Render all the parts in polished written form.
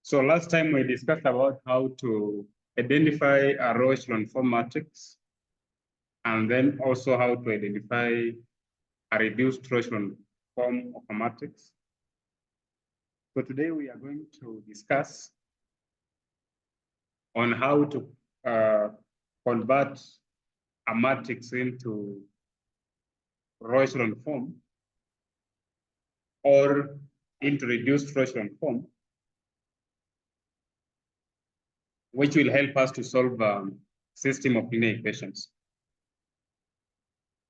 So last time we discussed about how to identify a row echelon form matrix, and then also how to identify a reduced row echelon form of a matrix. So today we are going to discuss on how to convert a matrix into row echelon form or into reduced row echelon form, which will help us to solve a system of linear equations.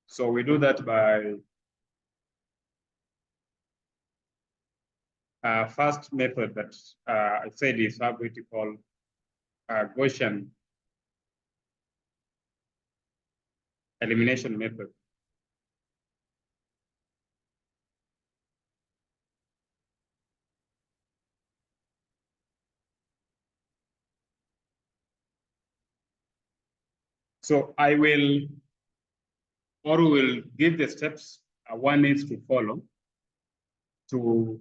So we do that by first method that I said is how we call Gaussian elimination method. So I will, or will give the steps one needs to follow to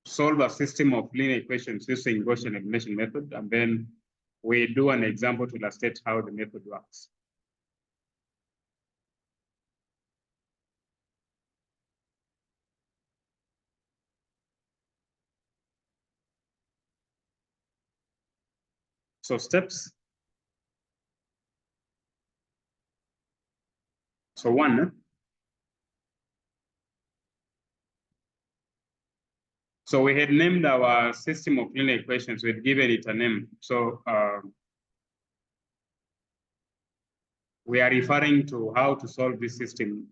solve a system of linear equations using Gaussian elimination method, and then we do an example to illustrate how the method works. So steps. So one, so we had named our system of linear equations, we had given it a name. So we are referring to how to solve this system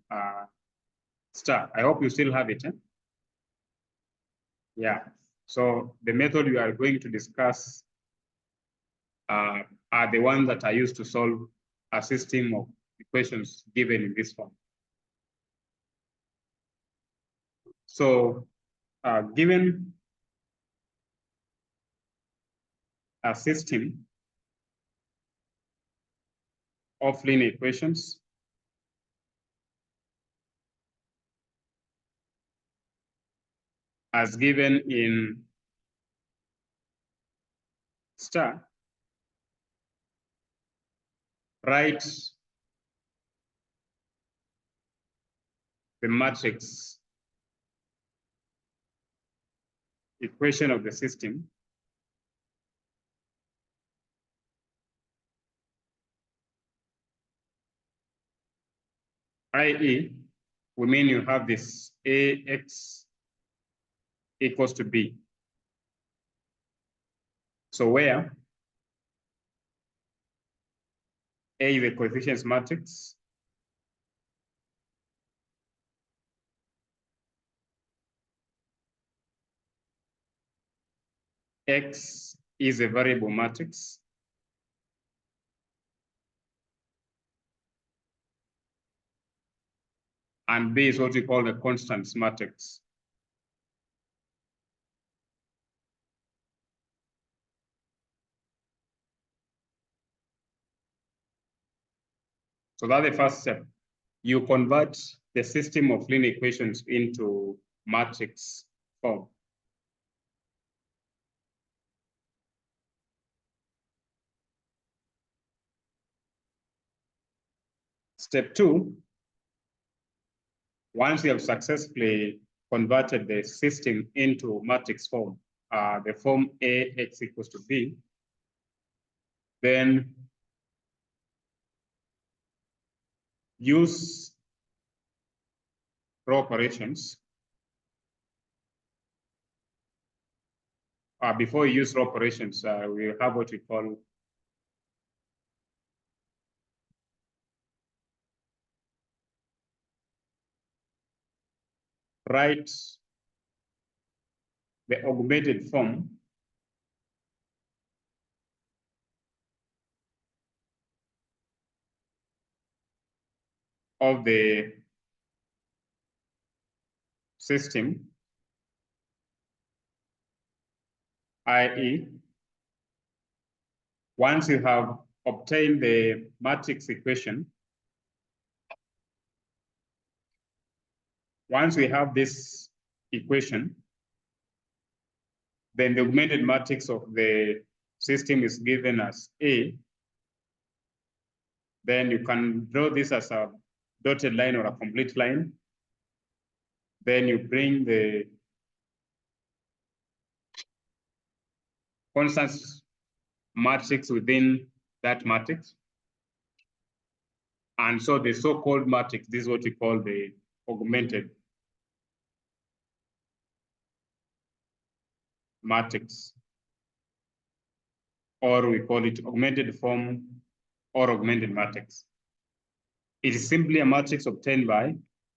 star. I hope you still have it. Yeah. So the method we are going to discuss are the ones that are used to solve a system of equations given in this form. So given a system of linear equations, as given in star, write the matrix equation of the system i.e., we mean you have this AX equals to B. So where A is the coefficients matrix, X is a variable matrix, and B is what we call the constants matrix. So that's the first step. You convert the system of linear equations into matrix form. Step two, once you have successfully converted the system into matrix form, the form AX equals to B, then use row operations. Before you use row operations, we have what we call write the augmented form of the system, i.e., once you have obtained the matrix equation, once we have this equation, then the augmented matrix of the system is given as A. Then you can draw this as a dotted line or a complete line. Then you bring the constants matrix within that matrix. And so the so-called matrix, this is what we call the augmented matrix, or we call it augmented form or augmented matrix. It is simply a matrix obtained by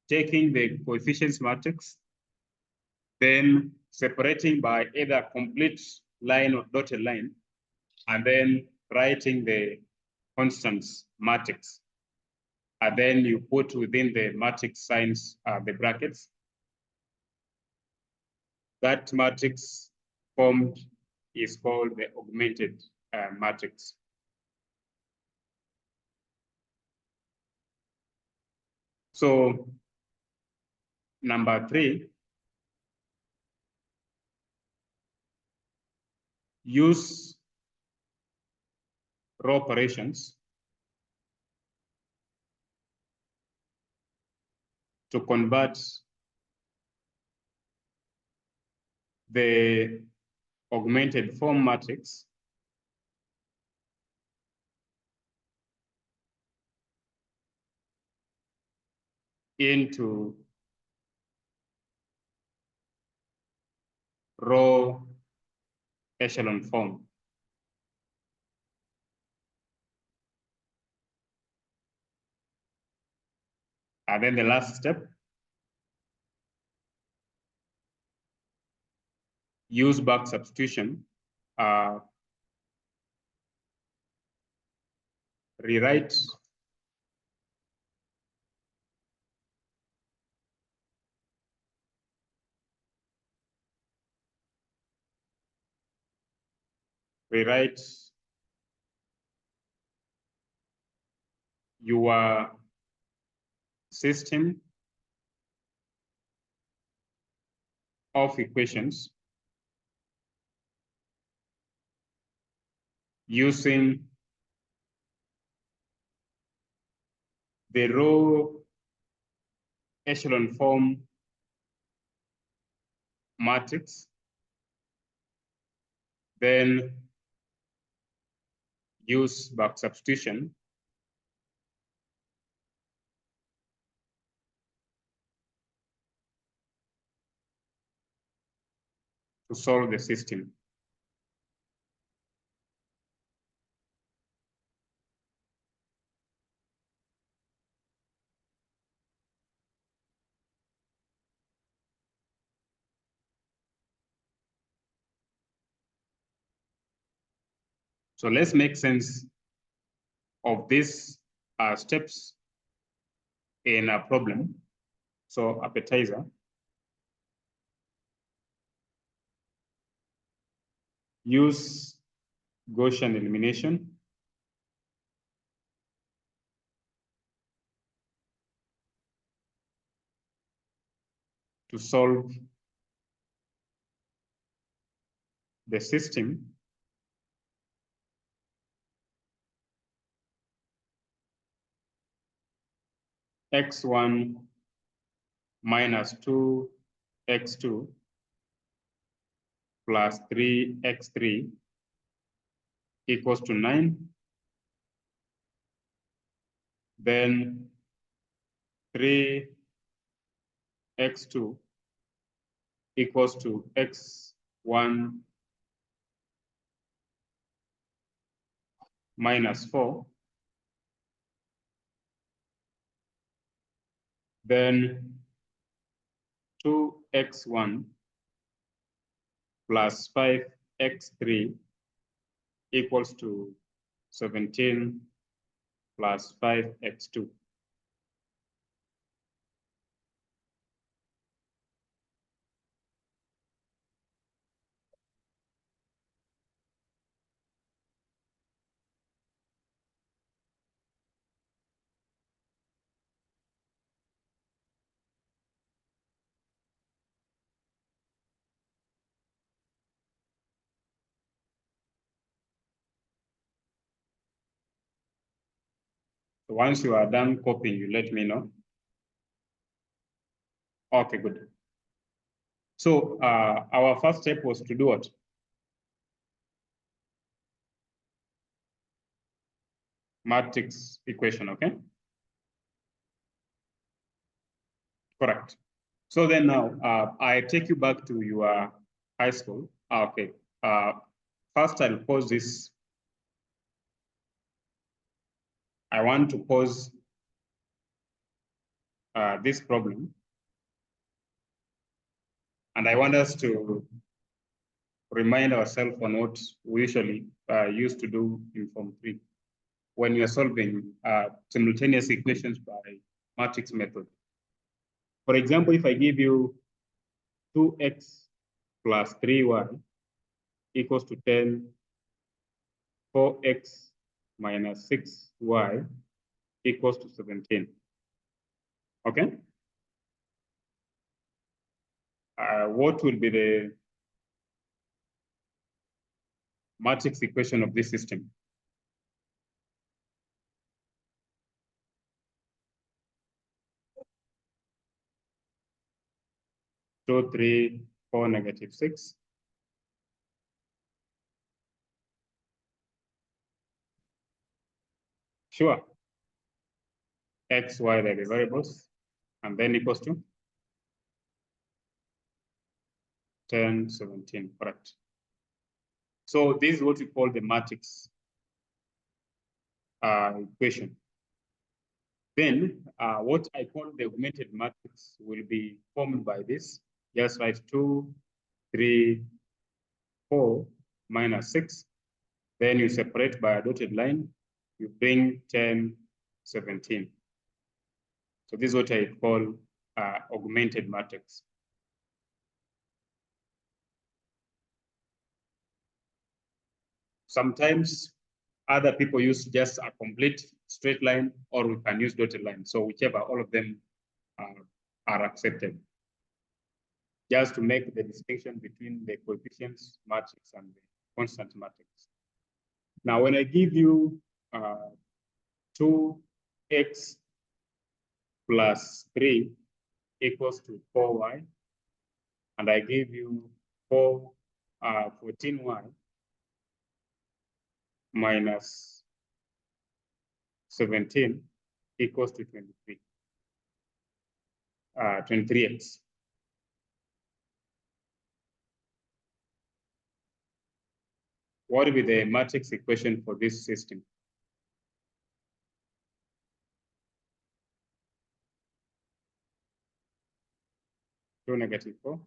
taking the coefficients matrix, then separating by either complete line or dotted line, and then writing the constants matrix. And then you put within the matrix signs the brackets. That matrix formed is called the augmented matrix. So number 3, use row operations to convert the augmented form matrix into row echelon form. And then the last step, use back substitution. Rewrite your system of equations using the row echelon form matrix, then use back substitution to solve the system. So let's make sense of these steps in a problem. So appetizer. Use Gaussian elimination to solve the system x1 minus 2x2 plus 3x3 equals to 9. Then 3x2 equals to x1 minus 4. Then 2x1 plus 5x3 equals to 17 plus 5x2. Once you are done copying, you let me know. Okay, good. So our first step was to do what? Matrix equation, okay? Correct. So then now I take you back to your high school. Okay. First, I'll pause this. I want to pause this problem. And I want us to remind ourselves on what we usually used to do in Form 3 when we are solving simultaneous equations by matrix method. For example, if I give you 2x plus 3y equals to 10, 4x minus 6y equals to 17. Okay? What will be the matrix equation of this system? 2, 3, 4, negative 6. Sure. X, Y, the variables, and then equals to 10, 17, correct. So this is what we call the matrix equation. Then what I call the augmented matrix will be formed by this. Just write 2, 3, 4 minus 6. Then you separate by a dotted line. You bring 10, 17. So this is what I call augmented matrix. Sometimes other people use just a complete straight line, or we can use dotted line. So whichever, all of them are accepted. Just to make the distinction between the coefficients matrix and the constant matrix. Now, when I give you 2x plus 3 equals to 4y, and I give you 14y minus 17 equals to 23. 23x. What will be the matrix equation for this system? Two negative 4.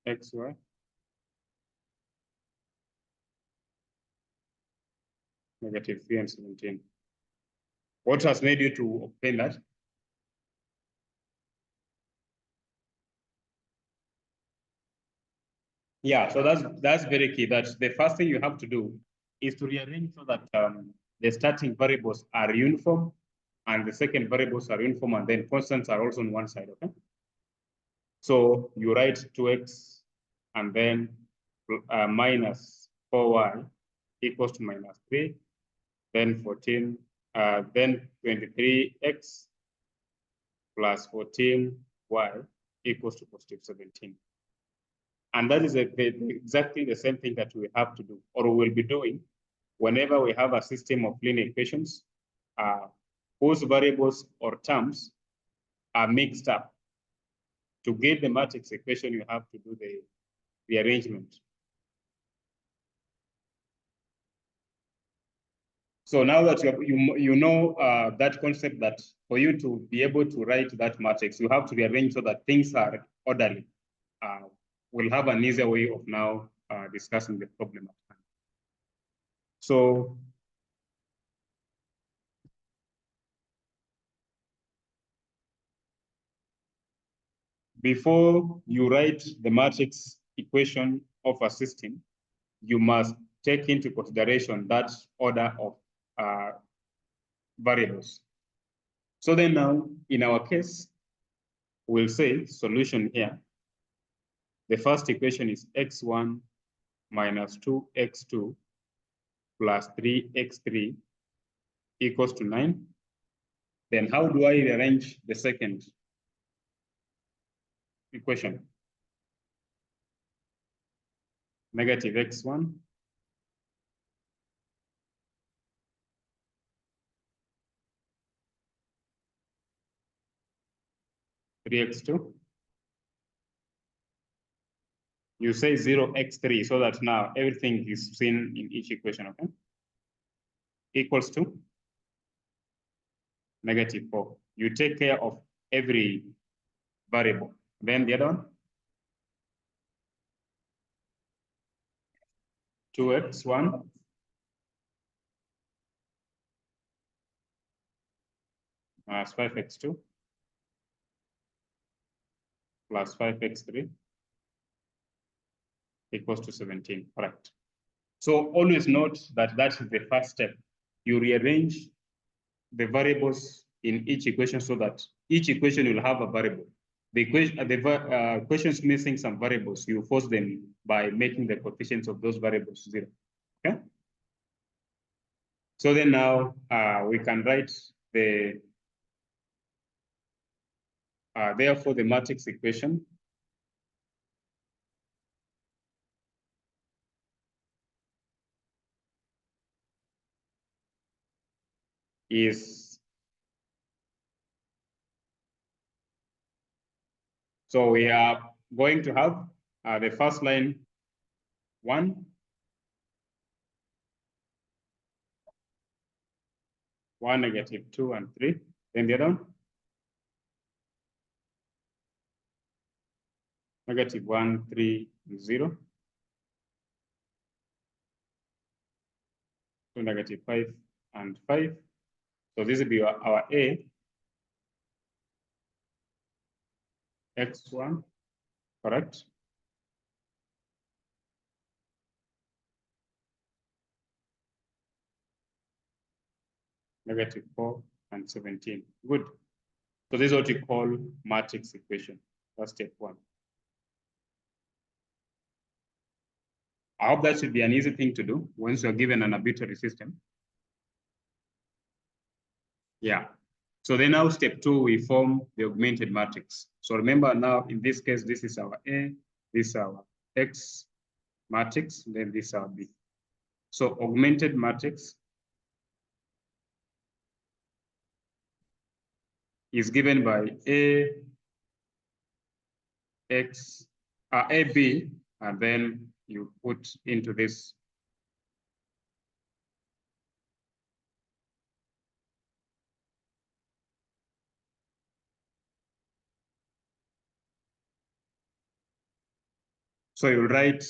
XY. Negative 3 and 17. What has made you to obtain that? Yeah, so that's very key. That the first thing you have to do is to rearrange so that the starting variables are uniform and the second variables are uniform, and then constants are also on one side, okay? So you write 2x and then minus 4y equals to minus 3, then 14, then 23x plus 14y equals to positive 17. And that is exactly the same thing that we have to do, or we will be doing whenever we have a system of linear equations whose variables or terms are mixed up. To get the matrix equation, you have to do the rearrangement. So now that you know that concept, that for you to be able to write that matrix, you have to rearrange so that things are orderly. We'll have an easier way of now discussing the problem at hand. So before you write the matrix equation of a system, you must take into consideration that order of variables. So then now, in our case, we'll say solution here. The first equation is x1 minus 2x2 plus 3x3 equals to 9. Then how do I rearrange the second equation? Negative x1 3x2. You say 0x3 so that now everything is seen in each equation, okay? Equals to negative 4. You take care of every variable. Then the other one, 2x1 minus 5x2 plus 5x3 equals to 17, correct. So always note that that is the first step. You rearrange the variables in each equation so that each equation will have a variable. The questions missing some variables, you force them by making the coefficients of those variables 0, okay? So then now we can write the, therefore the matrix equation is, so we are going to have the first line 1, 1, negative 2, and 3. Then the other one, negative 1, 3, 0. So negative 5 and 5. So this will be our A, x1, correct? Negative 4 and 17. Good. So this is what you call matrix equation. That's step 1. I hope that should be an easy thing to do once you're given an arbitrary system. Yeah. So then now step 2, we form the augmented matrix. So remember now, in this case, this is our A, this is our X matrix, then this is our B. So augmented matrix is given by AB, and then you put into this so you write,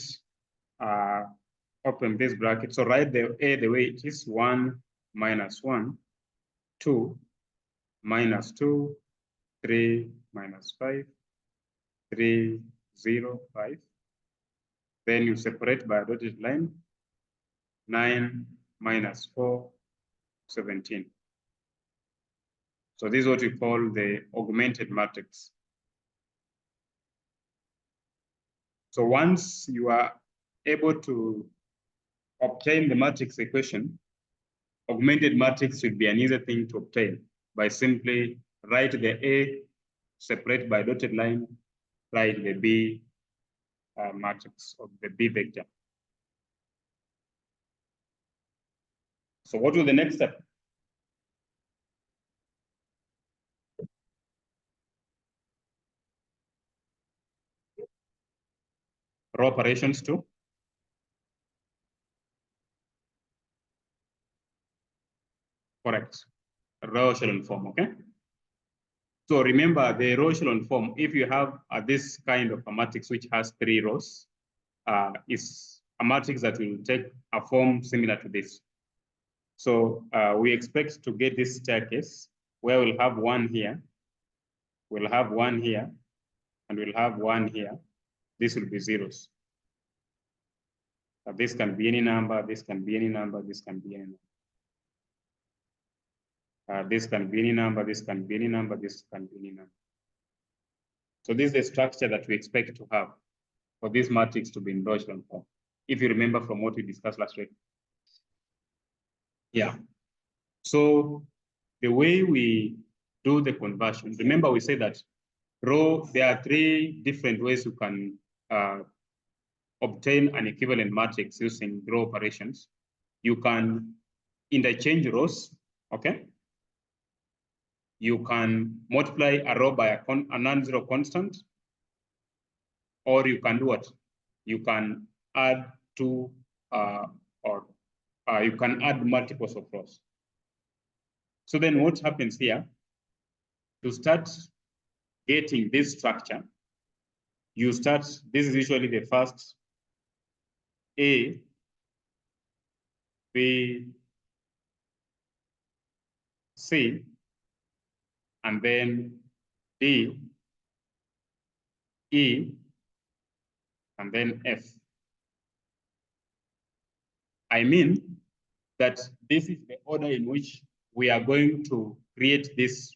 open this bracket. So write the A the way it is, 1 minus 1, 2 minus 2, 3 minus 5, 3, 0, 5. Then you separate by a dotted line, 9 minus 4, 17. So this is what we call the augmented matrix. So once you are able to obtain the matrix equation, augmented matrix should be an easy thing to obtain by simply write the A, separate by dotted line, write the B matrix of the B vector. So what will the next step? Row operations too? Correct. Row echelon form, okay? So remember the row echelon form, if you have this kind of a matrix which has 3 rows, is a matrix that will take a form similar to this. So we expect to get this staircase where we'll have 1 here, we'll have 1 here, and we'll have 1 here. This will be zeros. This can be any number, this can be any number, this can be any number. This can be any number, this can be any number, this can be any number. So this is the structure that we expect to have for this matrix to be in Roche form, if you remember from what we discussed last week. Yeah. So the way we do the conversion, remember we said that there are three different ways you can obtain an equivalent matrix using row operations. You can interchange rows, okay? You can multiply a row by a non-zero constant, or you can do what? You can add two, you can add multiples of rows. So then what happens here, to start getting this structure, you start, this is usually the first A, B, C, and then D, E, and then F. I mean that this is the order in which we are going to create this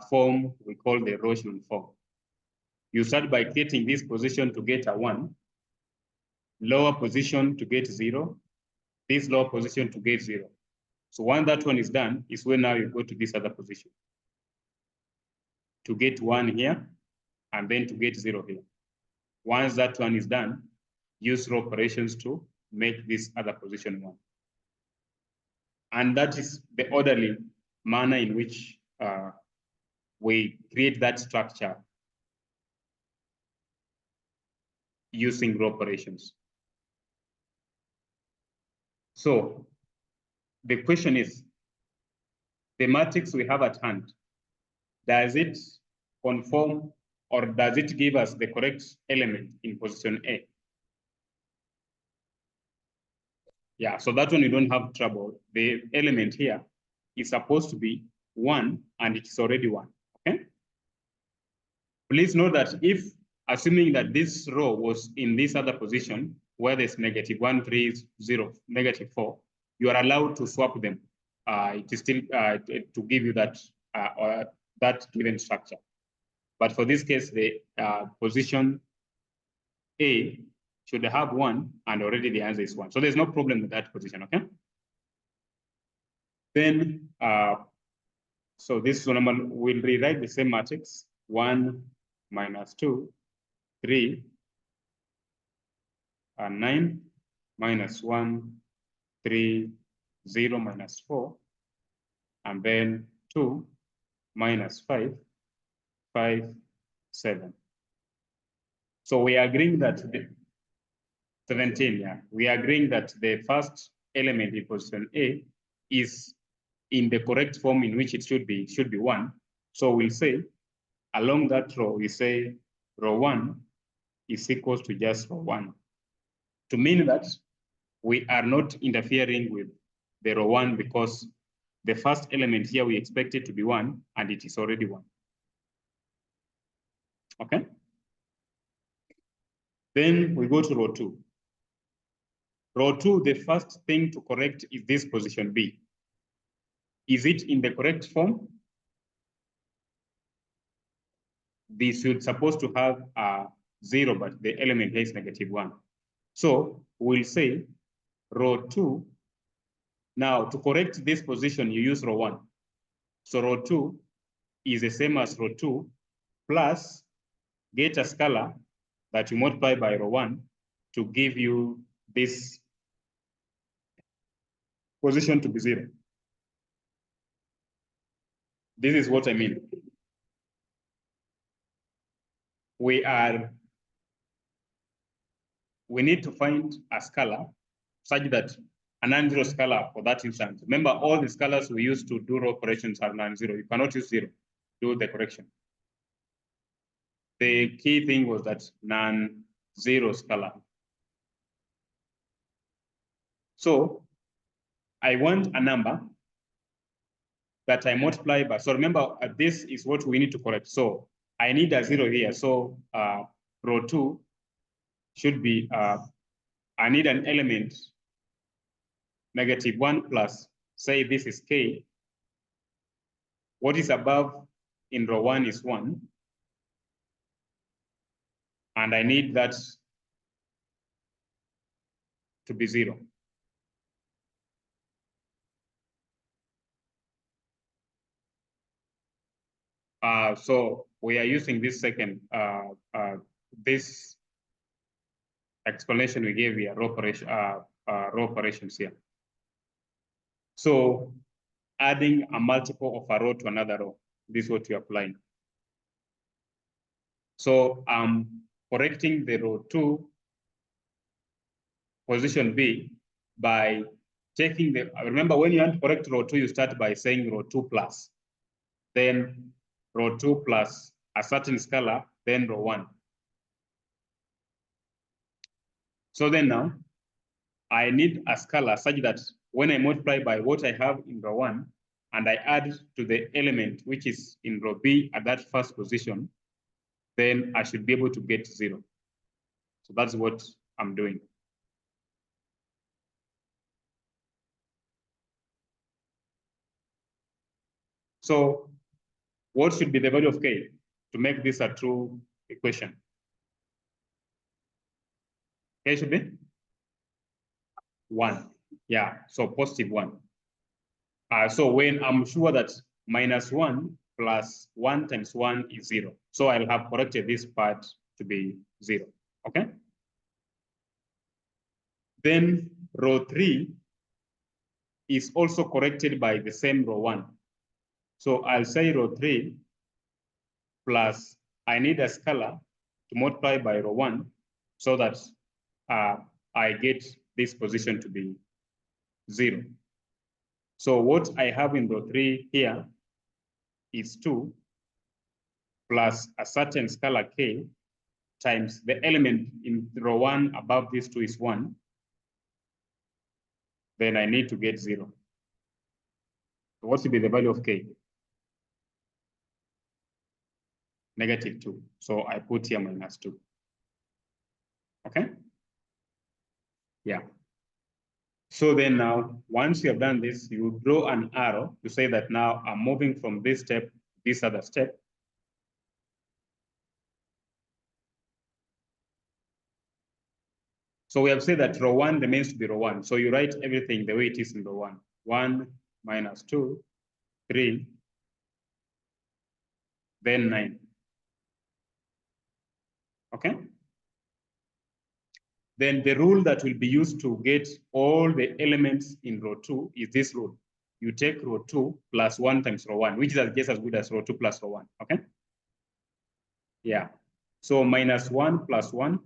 form we call the Rochman form. You start by creating this position to get a 1, lower position to get 0, this lower position to get 0. So once that one is done, is when now you go to this other position to get 1 here, and then to get 0 here. Once that one is done, use row operations to make this other position 1. And that is the orderly manner in which we create that structure using row operations. So the question is, the matrix we have at hand, does it conform or does it give us the correct element in position A? Yeah, so that one you don't have trouble. The element here is supposed to be 1, and it is already 1, okay? Please note that if, assuming that this row was in this other position, where there's -1, 3, 0, -4, you are allowed to swap them. It is still to give you that, that given structure. But for this case, the position A should have 1, and already the answer is 1. So there's no problem with that position, okay? Then, so this normal, we'll rewrite the same matrix, 1 minus 2, 3, and 9, minus 1, 3, 0, minus 4, and then 2, minus 5, 5, 7. So we are agreeing that the 17, yeah. We are agreeing that the first element in position A is in the correct form in which it should be 1. So we'll say, along that row, we say row 1 is equals to just row 1. To mean that we are not interfering with the row 1 because the first element here we expect it to be 1, and it is already 1. Okay? Then we go to row 2. Row 2, the first thing to correct is this position B. Is it in the correct form? This should supposed to have a 0, but the element here is -1. So we'll say row 2. Now, to correct this position, you use row 1. So row 2 is the same as row 2 plus get a scalar that you multiply by row 1 to give you this position to be 0. This is what I mean. We need to find a scalar such that a non-zero scalar for that instance. Remember, all the scalars we use to do row operations are non-zero. You cannot use 0 to do the correction. The key thing was that non-zero scalar. So I want a number that I multiply by. So remember, this is what we need to correct. So I need a 0 here. So row 2 should be, I need an element -1 plus, say this is k. What is above in row 1 is 1. and I need that to be 0. So we are using this second, this explanation we gave here, row operations here. So adding a multiple of a row to another row, this is what you're applying. So I'm correcting the row 2 position B by taking the, remember when you want to correct row 2, you start by saying row 2 plus, then row 2 plus a certain scalar, then row 1. So then now I need a scalar such that when I multiply by what I have in row 1 and I add to the element which is in row B at that first position, then I should be able to get 0. So that's what I'm doing. So what should be the value of K to make this a true equation? K should be 1. Yeah, so positive 1. So when I'm sure that -1 plus 1 times 1 is 0. So I'll have corrected this part to be 0. Okay? Then row 3 is also corrected by the same row 1. So I'll say row 3 plus, I need a scalar to multiply by row 1 so that I get this position to be 0. So what I have in row 3 here is 2 plus a certain scalar K times the element in row 1 above this 2 is 1. Then I need to get 0. So what will be the value of K? -2. So I put here -2. Okay? Yeah. So then now, once you have done this, you draw an arrow to say that now I'm moving from this step to this other step. So we have said that row 1 remains to be row 1. So you write everything the way it is in row 1. 1 minus 2, 3, then 9. Okay? Then the rule that will be used to get all the elements in row 2 is this rule. You take row 2 plus 1 times row 1, which is just as good as row 2 plus row 1. Okay? Yeah. So -1 plus 1.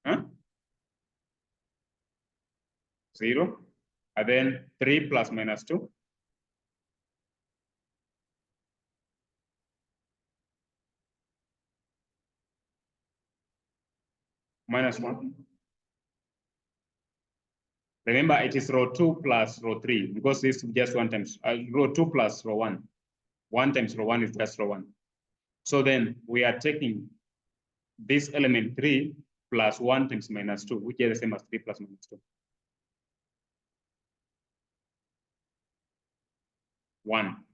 Huh? 0. And then 3 plus -2. -1. Remember, it is row 2 plus row 3 because this is just 1 times row 2 plus row 1. 1 times row 1 is just row 1. So then we are taking this element 3 plus 1 times -2, which is the same as 3 plus -2. 1.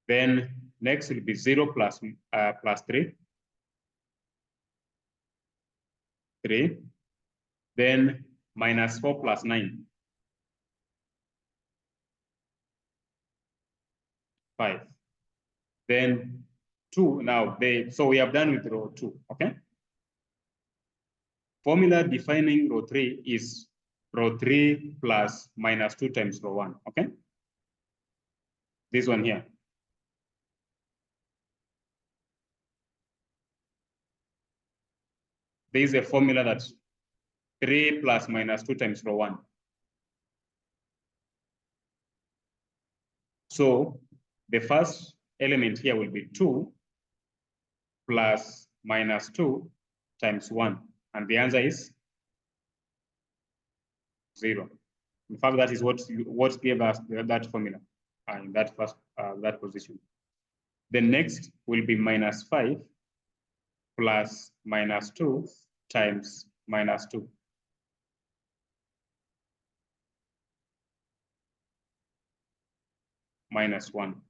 Then next will be 0 plus 3. 3. Then -4 plus 9. 5. Then 2. Now, so we have done with row 2. Okay? Formula defining row 3 is row 3 plus -2 times row 1. Okay? This one here. There is a formula that's 3 plus -2 times row 1. So the first element here will be 2 plus -2 times 1. And the answer is 0. In fact, that is what gave us that formula in that first that position. The next will be -5 plus -2 times -2. -1.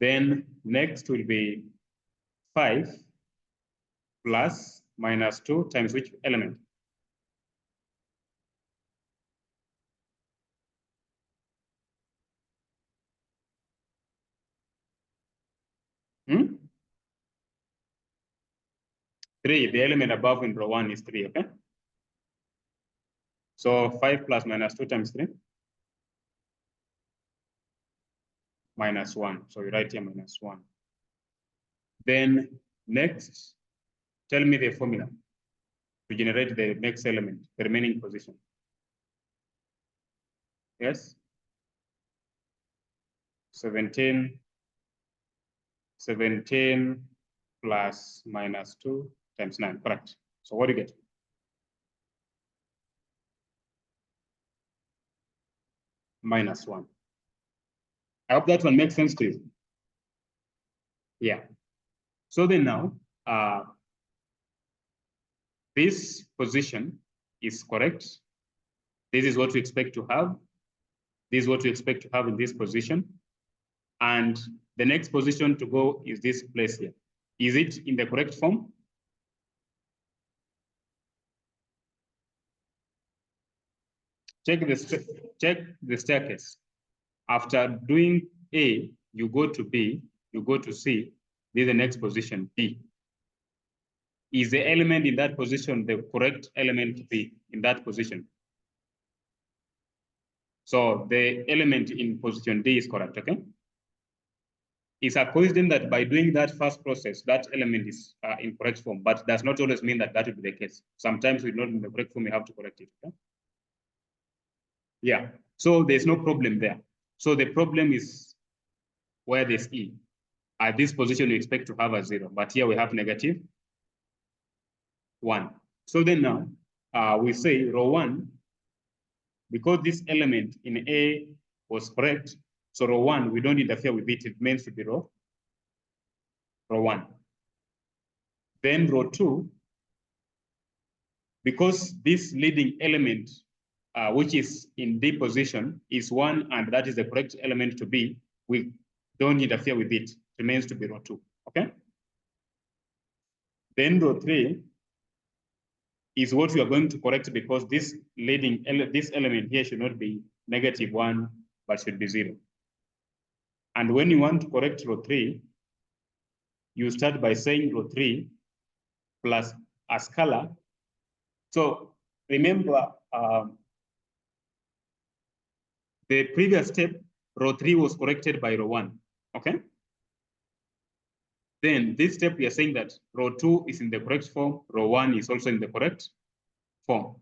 Then next will be 5 plus minus 2 times which element? Hmm? 3, the element above in row 1 is 3, okay? So 5 plus minus 2 times 3? Minus 1. So you write here minus 1. Then next, tell me the formula to generate the next element, the remaining position. Yes? 17 plus minus 2 times 9, correct. So what do you get? Minus 1. I hope that one makes sense to you. Yeah. So then now, this position is correct. This is what we expect to have. This is what we expect to have in this position. And the next position to go is this place here. Is it in the correct form? Check the staircase. After doing A, you go to B, you go to C, this is the next position, B. Is the element in that position the correct element to be in that position? So the element in position D is correct, okay? It's a coincidence that by doing that first process, that element is in correct form, but does not always mean that that will be the case. Sometimes we're not in the correct form, we have to correct it, okay? Yeah, so there's no problem there. So the problem is where there's E. At this position, we expect to have a 0, but here we have negative 1. So then now, we say row 1, because this element in A was correct, so row 1, we don't interfere with it, it means to be row 1. Then row 2, because this leading element, which is in D position, is 1, and that is the correct element to be, we don't interfere with it, it remains to be row 2, okay? Then row 3 is what we are going to correct, because this leading, this element here should not be negative 1, but should be 0. And when you want to correct row 3, you start by saying row 3 plus a scalar. So remember, the previous step, row 3 was corrected by row 1, okay? Then this step, we are saying that row 2 is in the correct form, row 1 is also in the correct form.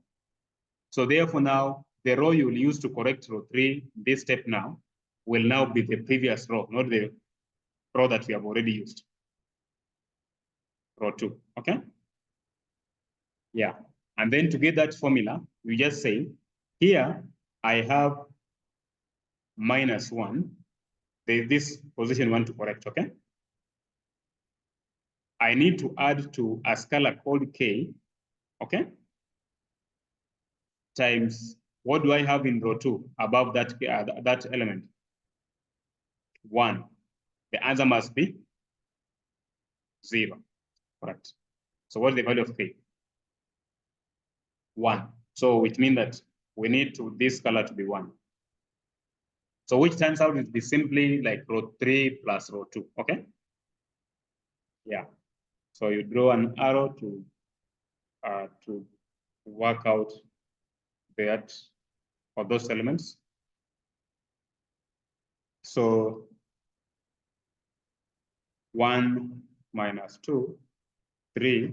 So therefore now, the row you will use to correct row 3, this step now, will now be the previous row, not the row that we have already used. Row 2, okay? Yeah, and then to get that formula, you just say, here I have minus 1, this position I want to correct, okay? I need to add to a scalar called K, okay? Times, what do I have in row 2 above that, that element? 1. The answer must be 0, correct? So what's the value of K? 1. So it means that we need to this scalar to be 1. So which turns out to be simply like row 3 plus row 2, okay? Yeah. So you draw an arrow to work out that for those elements. So 1 minus 2, 3,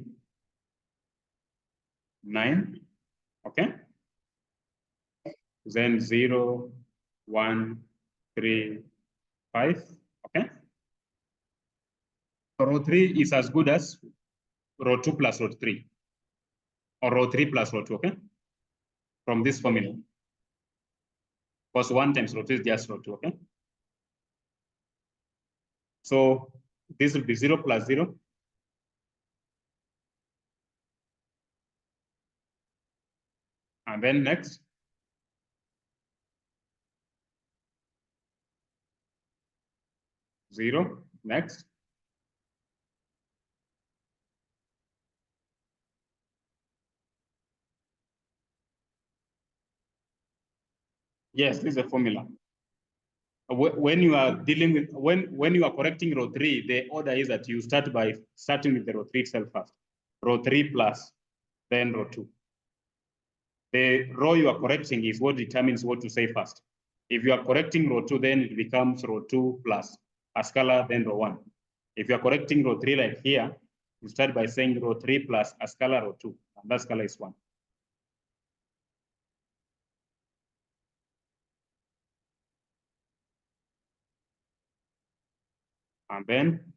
9, okay? Then 0, 1, 3, 5, okay? So row 3 is as good as row 2 plus row 3, or row 3 plus row 2, okay? From this formula. Because 1 times row 2 is just row 2, okay? So this will be 0 plus 0. And then next, 0. Next. Yes, this is a formula. When you are dealing with, when you are correcting row 3, the order is that you start by starting with the row 3 itself first. Row 3 plus, then row 2. The row you are correcting is what determines what to say first. If you are correcting row 2, then it becomes row 2 plus a scalar, then row 1. If you are correcting row 3 like here, you start by saying row 3 plus a scalar, row 2, and that scalar is 1. And then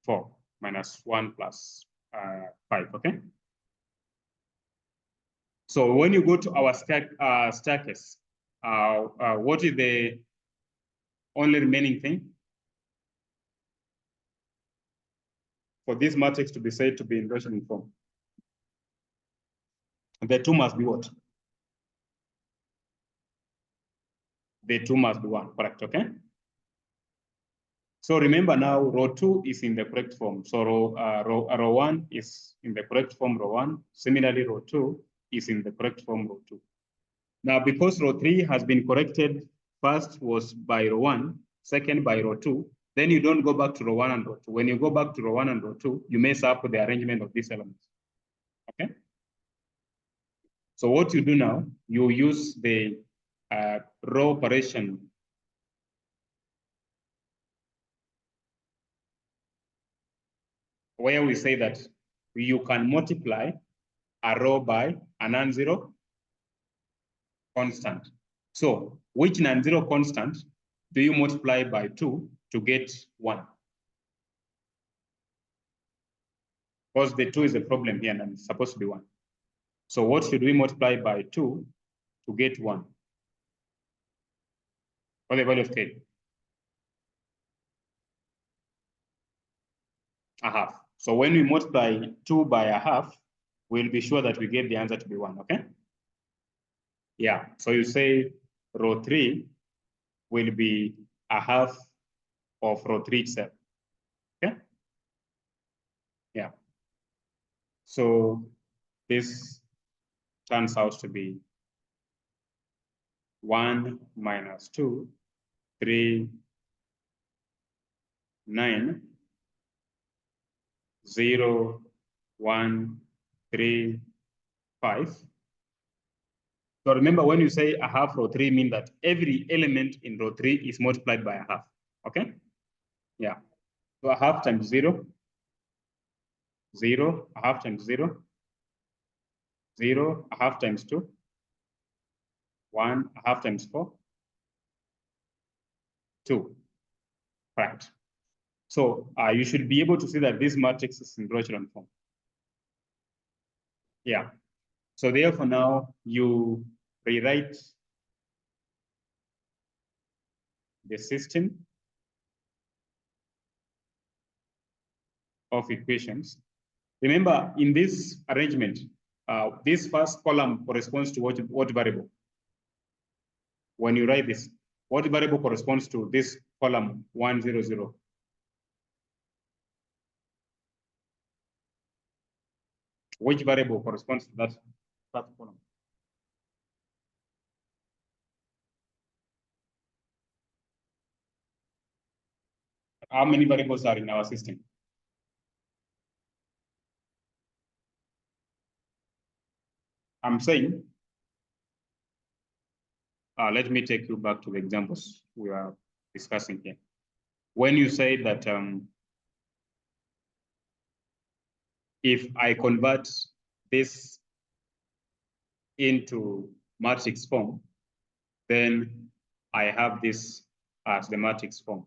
4 minus 1 plus 5, okay? So when you go to our staircase, what is the only remaining thing? For this matrix to be said to be in rational form, the 2 must be what? The 2 must be 1, correct, okay? So remember now, row 2 is in the correct form. So row 1 is in the correct form, row 1. Similarly, row 2 is in the correct form, row 2. Now, because row 3 has been corrected, first was by row 1, second by row 2, then you don't go back to row 1 and row 2. When you go back to row 1 and row 2, you mess up with the arrangement of these elements, okay? So what you do now, you use the row operation where we say that you can multiply a row by a non-zero constant. So which non-zero constant do you multiply by 2 to get 1? Because the 2 is a problem here and it's supposed to be 1. So what should we multiply by 2 to get 1? For the value of k? A half. So when we multiply 2 by a half, we'll be sure that we get the answer to be 1, okay? Yeah, so you say row 3 will be a half of row 3 itself, okay? Yeah. So this turns out to be 1 minus 2, 3, 9, 0, 1, 3, 5. So remember, when you say a half row 3, mean that every element in row 3 is multiplied by a half, okay? Yeah. So a half times 0, 0, a half times 0, 0, a half times 2, 1, a half times 4, 2. Right. So you should be able to see that this matrix is in Gaussian form. Yeah. So therefore now you rewrite the system of equations. Remember, in this arrangement, this first column corresponds to what variable? When you write this, what variable corresponds to this column 100? Which variable corresponds to that first column? How many variables are in our system? I'm saying, let me take you back to the examples we are discussing here. When you say that if I convert this into matrix form, then I have this as the matrix form.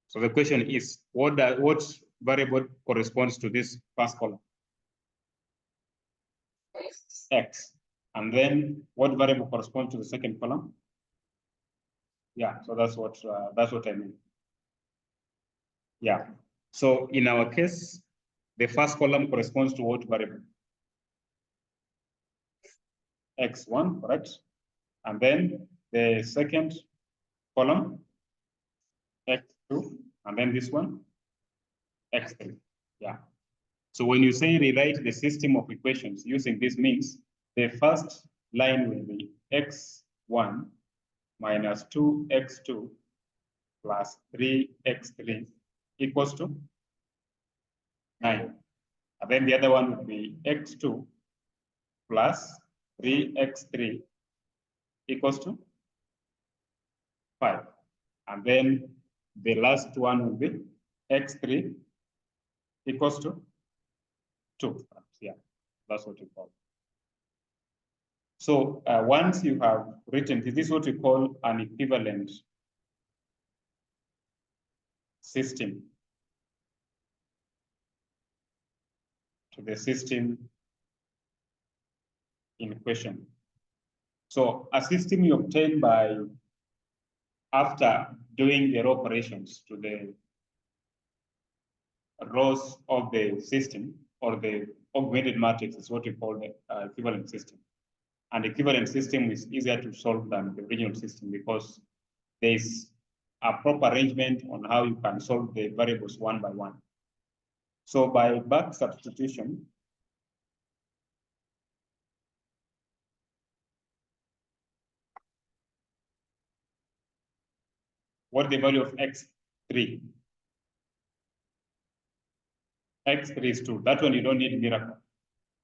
So the question is, what variable corresponds to this first column? X. And then what variable corresponds to the second column? Yeah, so that's what I mean. Yeah. So in our case, the first column corresponds to what variable? X1, correct? And then the second column, x2, and then this one, x3. Yeah. So when you say rewrite the system of equations using this means, the first line will be x1 minus 2x2 plus 3x3 equals to 9. And then the other one would be x2 plus 3x3 equals to 5. And then the last one will be x3 equals to 2. Yeah, that's what we call. So once you have written, this is what we call an equivalent system to the system in question. So a system you obtain by after doing the operations to the rows of the system or the augmented matrix is what we call the equivalent system. And equivalent system is easier to solve than the original system because there is a proper arrangement on how you can solve the variables one by one. So by back substitution, what the value of x3? X3 is 2. That one you don't need miracle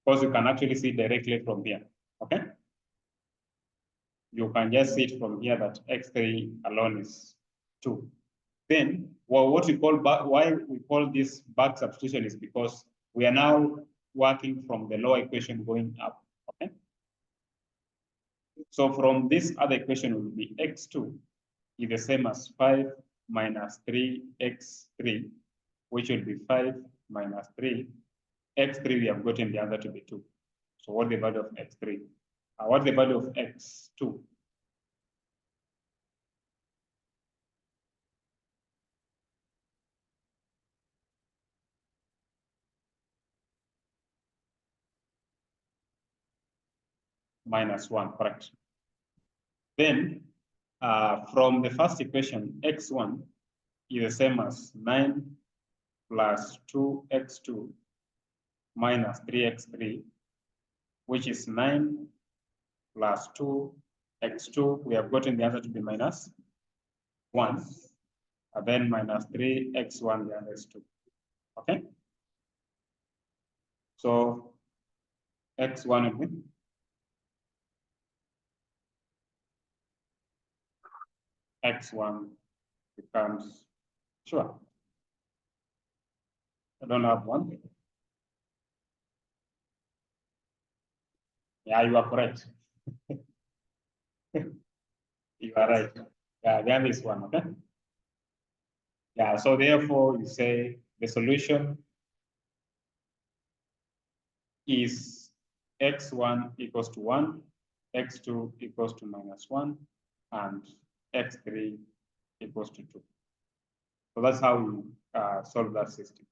because you can actually see directly from here. Okay? You can just see it from here that x3 alone is 2. Then, well, what we call why we call this back substitution is because we are now working from the lower equation going up. Okay. So from this other equation will be x2 is the same as 5 minus 3x3, which will be 5 minus 3. X3 we have gotten the answer to be 2. So what the value of x3? What's the value of x2? Minus 1, correct. Then from the first equation, x1 is the same as 9 plus 2x2 minus 3x3, which is 9 plus 2x2. We have gotten the answer to be minus 1. And then minus 3x1, the answer is 2. Okay? So x1 will be x1 becomes, sure. I don't have one. Yeah, you are correct. You are right. Yeah, there is one, okay? Yeah, so therefore you say the solution is x1 equals to 1, x2 equals to minus 1, and x3 equals to 2. So that's how we solve that system.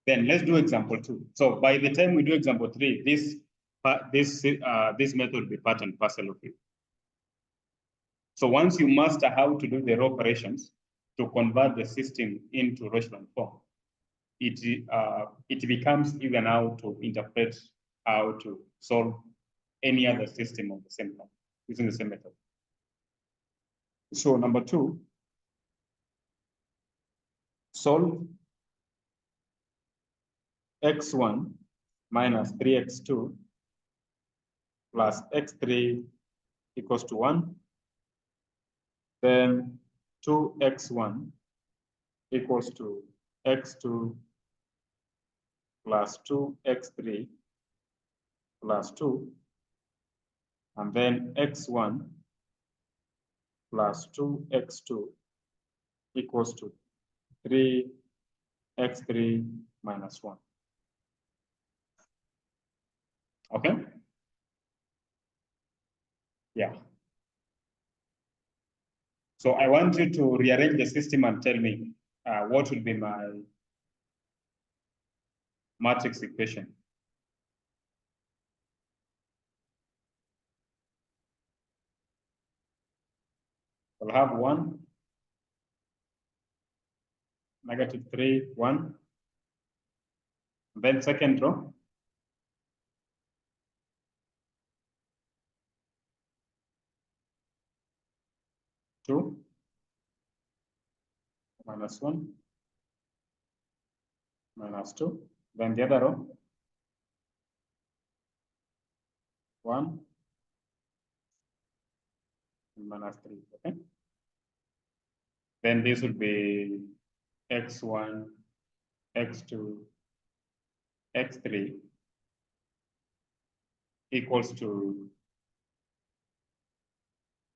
Then let's do example 2. So by the time we do example 3, this method will be part and parcel of it. So once you master how to do the operations to convert the system into rational form, it becomes easier now to interpret how to solve any other system of the same kind using the same method. So number 2, solve x1 minus 3x2 plus x3 equals to 1. Then 2x1 equals to x2 plus 2x3 plus 2. And then x1 plus 2x2 equals to 3x3 minus 1. Okay? Yeah. So I want you to rearrange the system and tell me what will be my matrix equation. We'll have 1, -3, 1. Then second row, -2, -1, -2. Then the other row, 1, -3. Okay. Then this would be x1, x2, x3 equals to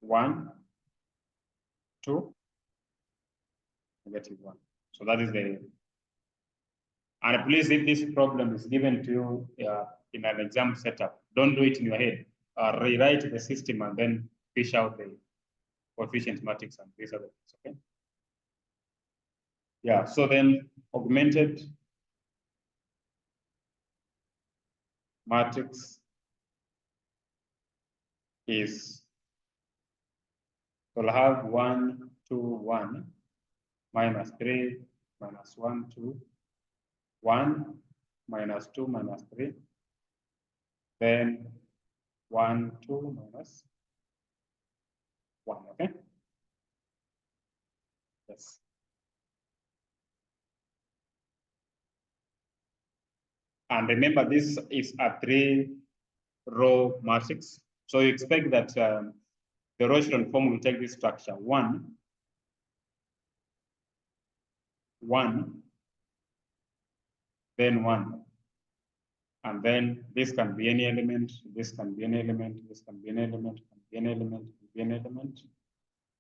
1, 2, -1. So that is the, and please, if this problem is given to you in an exam setup, don't do it in your head. Rewrite the system and then fish out the coefficient matrix and these other things, okay? Yeah, so then augmented matrix is, we'll have 1, 2, 1, -3, -1, 2, 1, -2, -3, then 1, 2, -1, okay? Yes. And remember, this is a 3-row matrix. So you expect that the row echelon form will take this structure: 1, 1, then 1. And then this can be any element, this can be an element, this can be an element, can be an element, can be an element.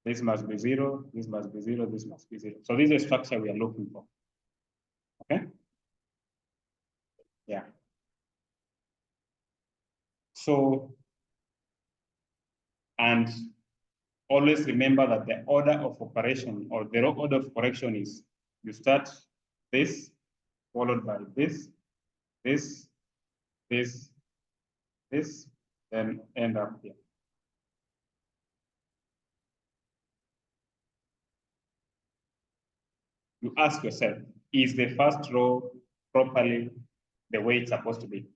This must be 0, this must be 0, this must be 0. So this is a structure we are looking for. Okay? Yeah. So, and always remember that the order of operation or the order of correction is you start this, followed by this, this, this, this, then end up here. You ask yourself, is the first row properly the way it's supposed to be?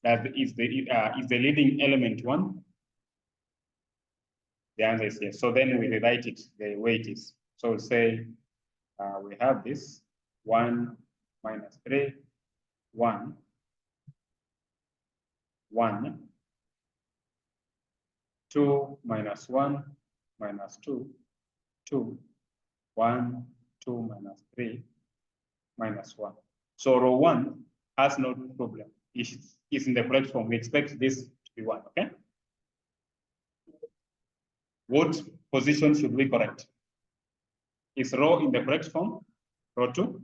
That is the leading element 1? The answer is yes. So then we rewrite it the way it is. So we'll say we have this 1, -3, 1, 1, 2, -1, -2, 2, 1, 2, -3, -1. So row 1 has no problem. It's in the correct form. We expect this to be 1, okay? What position should we correct? Is row in the correct form? Row 2?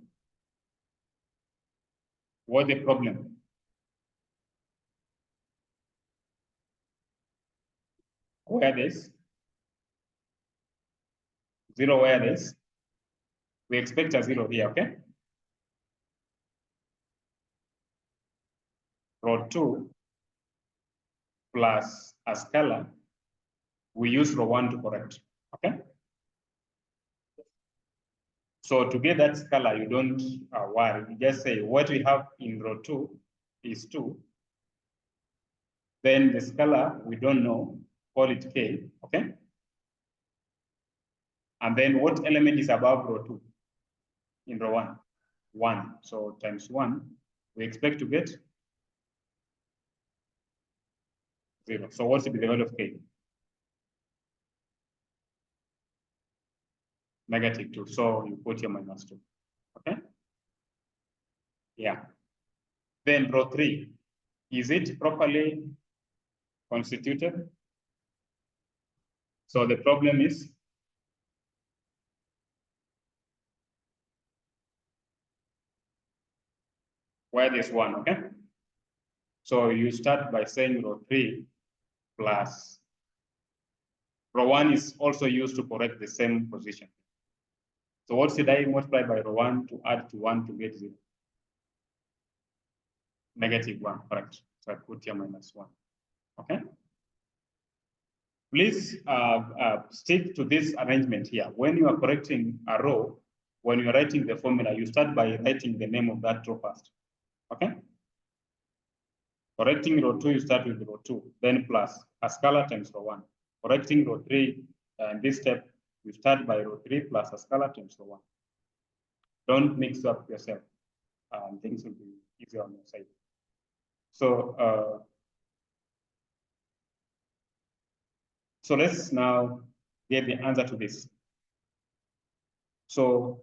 What's the problem? Where this? 0 where this? We expect a 0 here, okay? Row 2 plus a scalar, we use row 1 to correct, okay? So to get that scalar, you don't worry. You just say what we have in row 2 is 2. Then the scalar, we don't know, call it k, okay? And then what element is above row 2 in row 1? 1. So times 1, we expect to get 0. So what's the value of k? -2. So you put your -2. Okay? Yeah. Then row 3, is it properly constituted? So the problem is where this 1, okay? So you start by saying row 3 plus row 1 is also used to correct the same position. So what should I multiply by row 1 to add to 1 to get 0? -1, correct. So I put here -1, okay? please stick to this arrangement here. When you are correcting a row, when you are writing the formula, you start by writing the name of that row first. Okay? Correcting row 2, you start with row 2, then plus a scalar times row 1. Correcting row 3, in this step, you start by row 3 plus a scalar times row 1. Don't mix up yourself. Things will be easier on your side. So, so let's now get the answer to this. So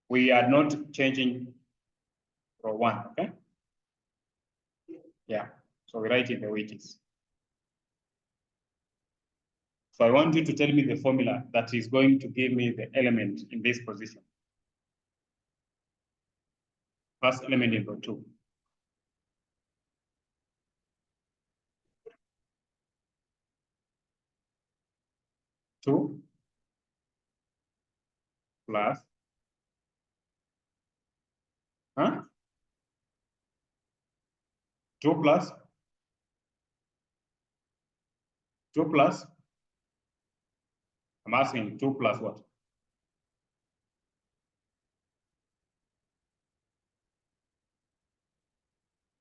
we are not changing row 1, okay? Yeah, so we write it the way it is. So I want you to tell me the formula that is going to give me the element in this position. First element in row 2. 2 plus, huh? 2 plus, 2 plus, I'm asking 2 plus what?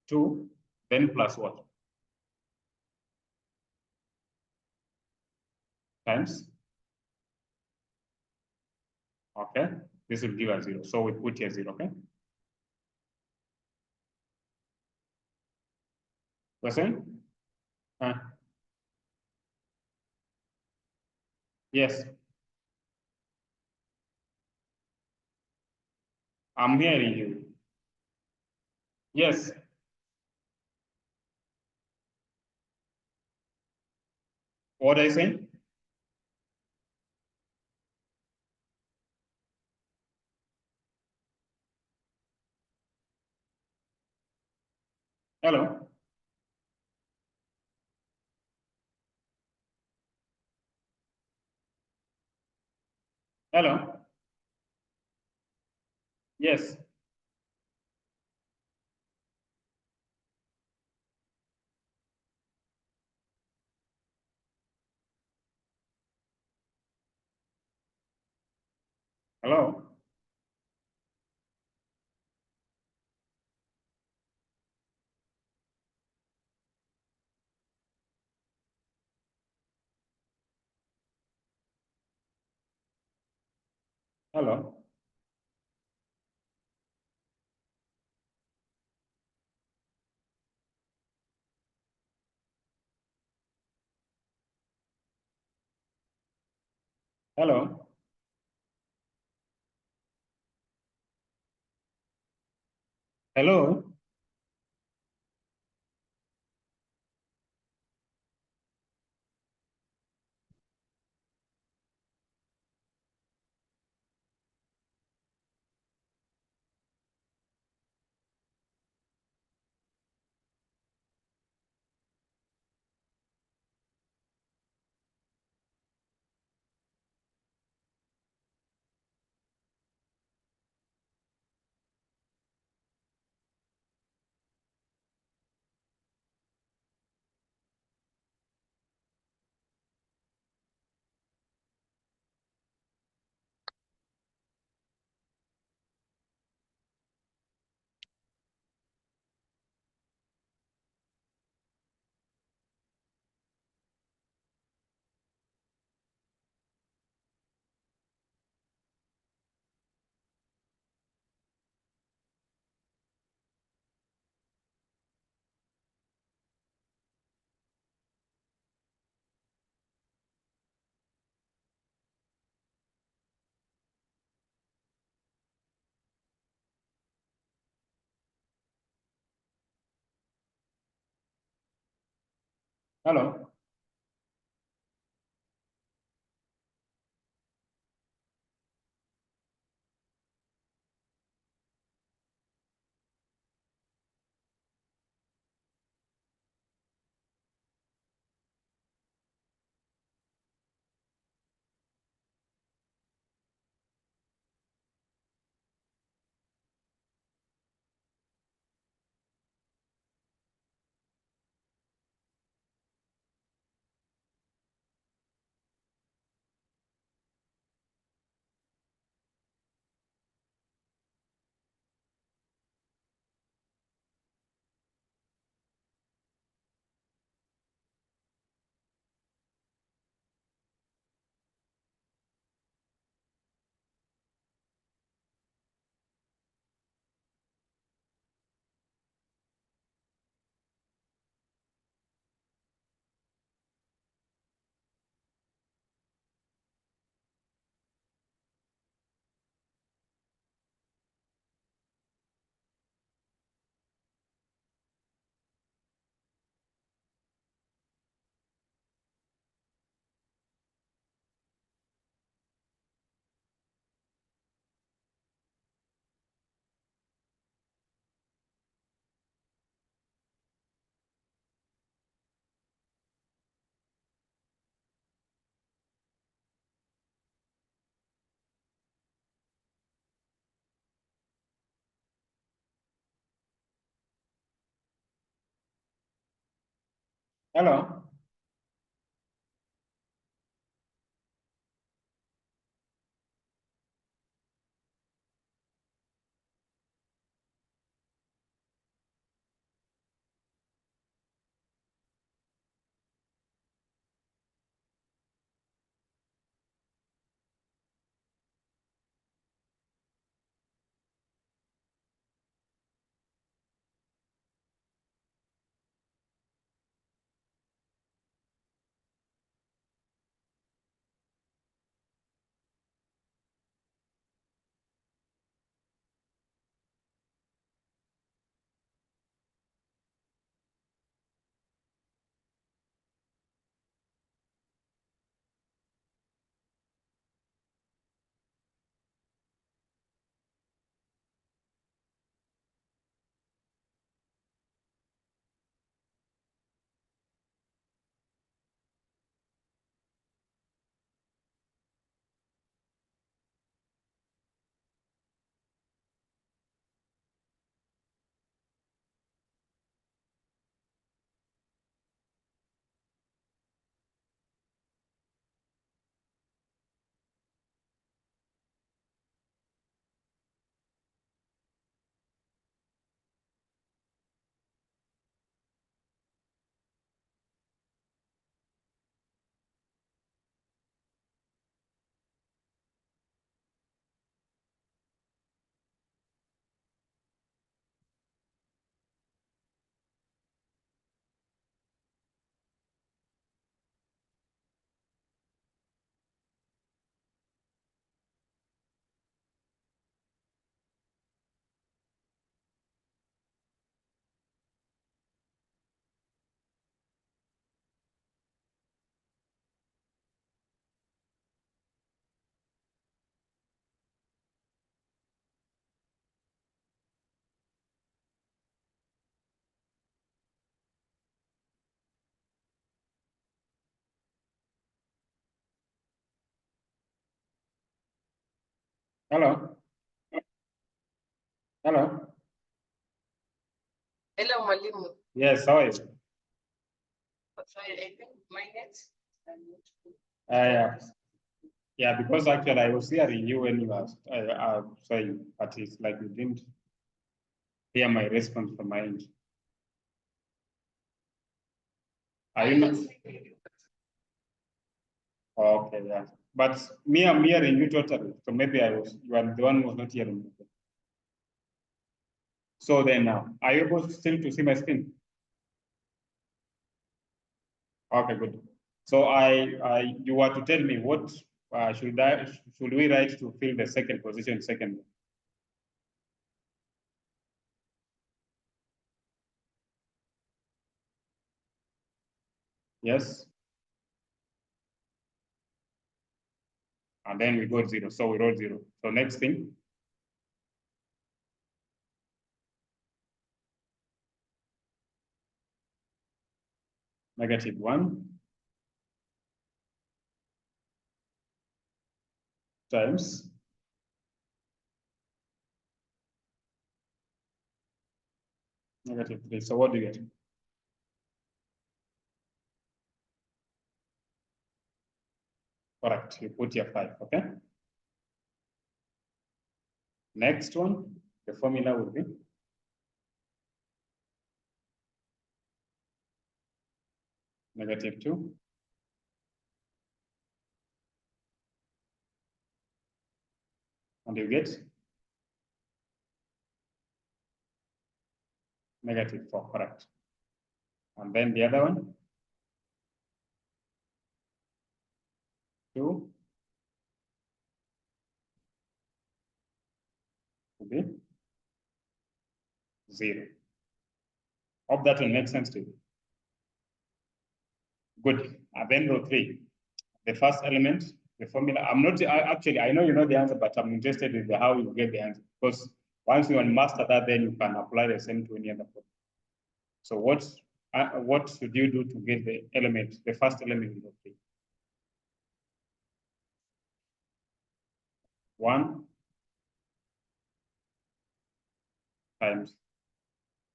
2, then plus what? Times. Okay, this will give us 0. So we put here 0, okay? Question? Yes, I'm hearing you. Yes. What I say? Hello? Hello? Yes. Hello? Hello? Hello? Hello? Hello? Hello. Hello. Hello. Hello, Mwalimu. Yes, how are you? Sorry, I think my net. Yeah. Yeah, because actually I was hearing you when you were saying, but it's like you didn't hear my response from my end. Are you not? Okay, yeah. But me, I'm hearing you totally. So maybe you are the one who was not hearing me. So then now, are you able still to see my screen? Okay, good. So you were to tell me what should we write to fill the second position second? Yes. And then we got 0. So we wrote 0. So next thing. -1 times -3. So what do you get? Correct. You put your 5. Okay. Next one, the formula will be -2 and you get -4. Correct. And then the other one, 2 will be 0. Hope that will make sense to you. Good. And then row 3, the first element, the formula. I'm not actually, I know you know the answer, but I'm interested in how you get the answer, because once you master that, then you can apply the same to any other problem. So what should you do to get the element, the first element in row 3? 1 times,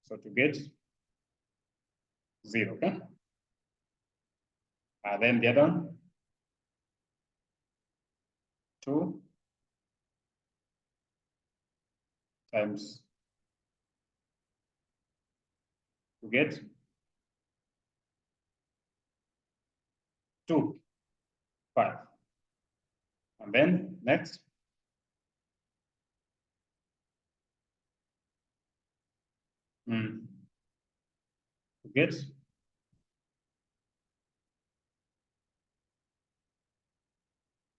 so to get 0, okay? Then the other one, 2 times to get 2, 5. And then next, to get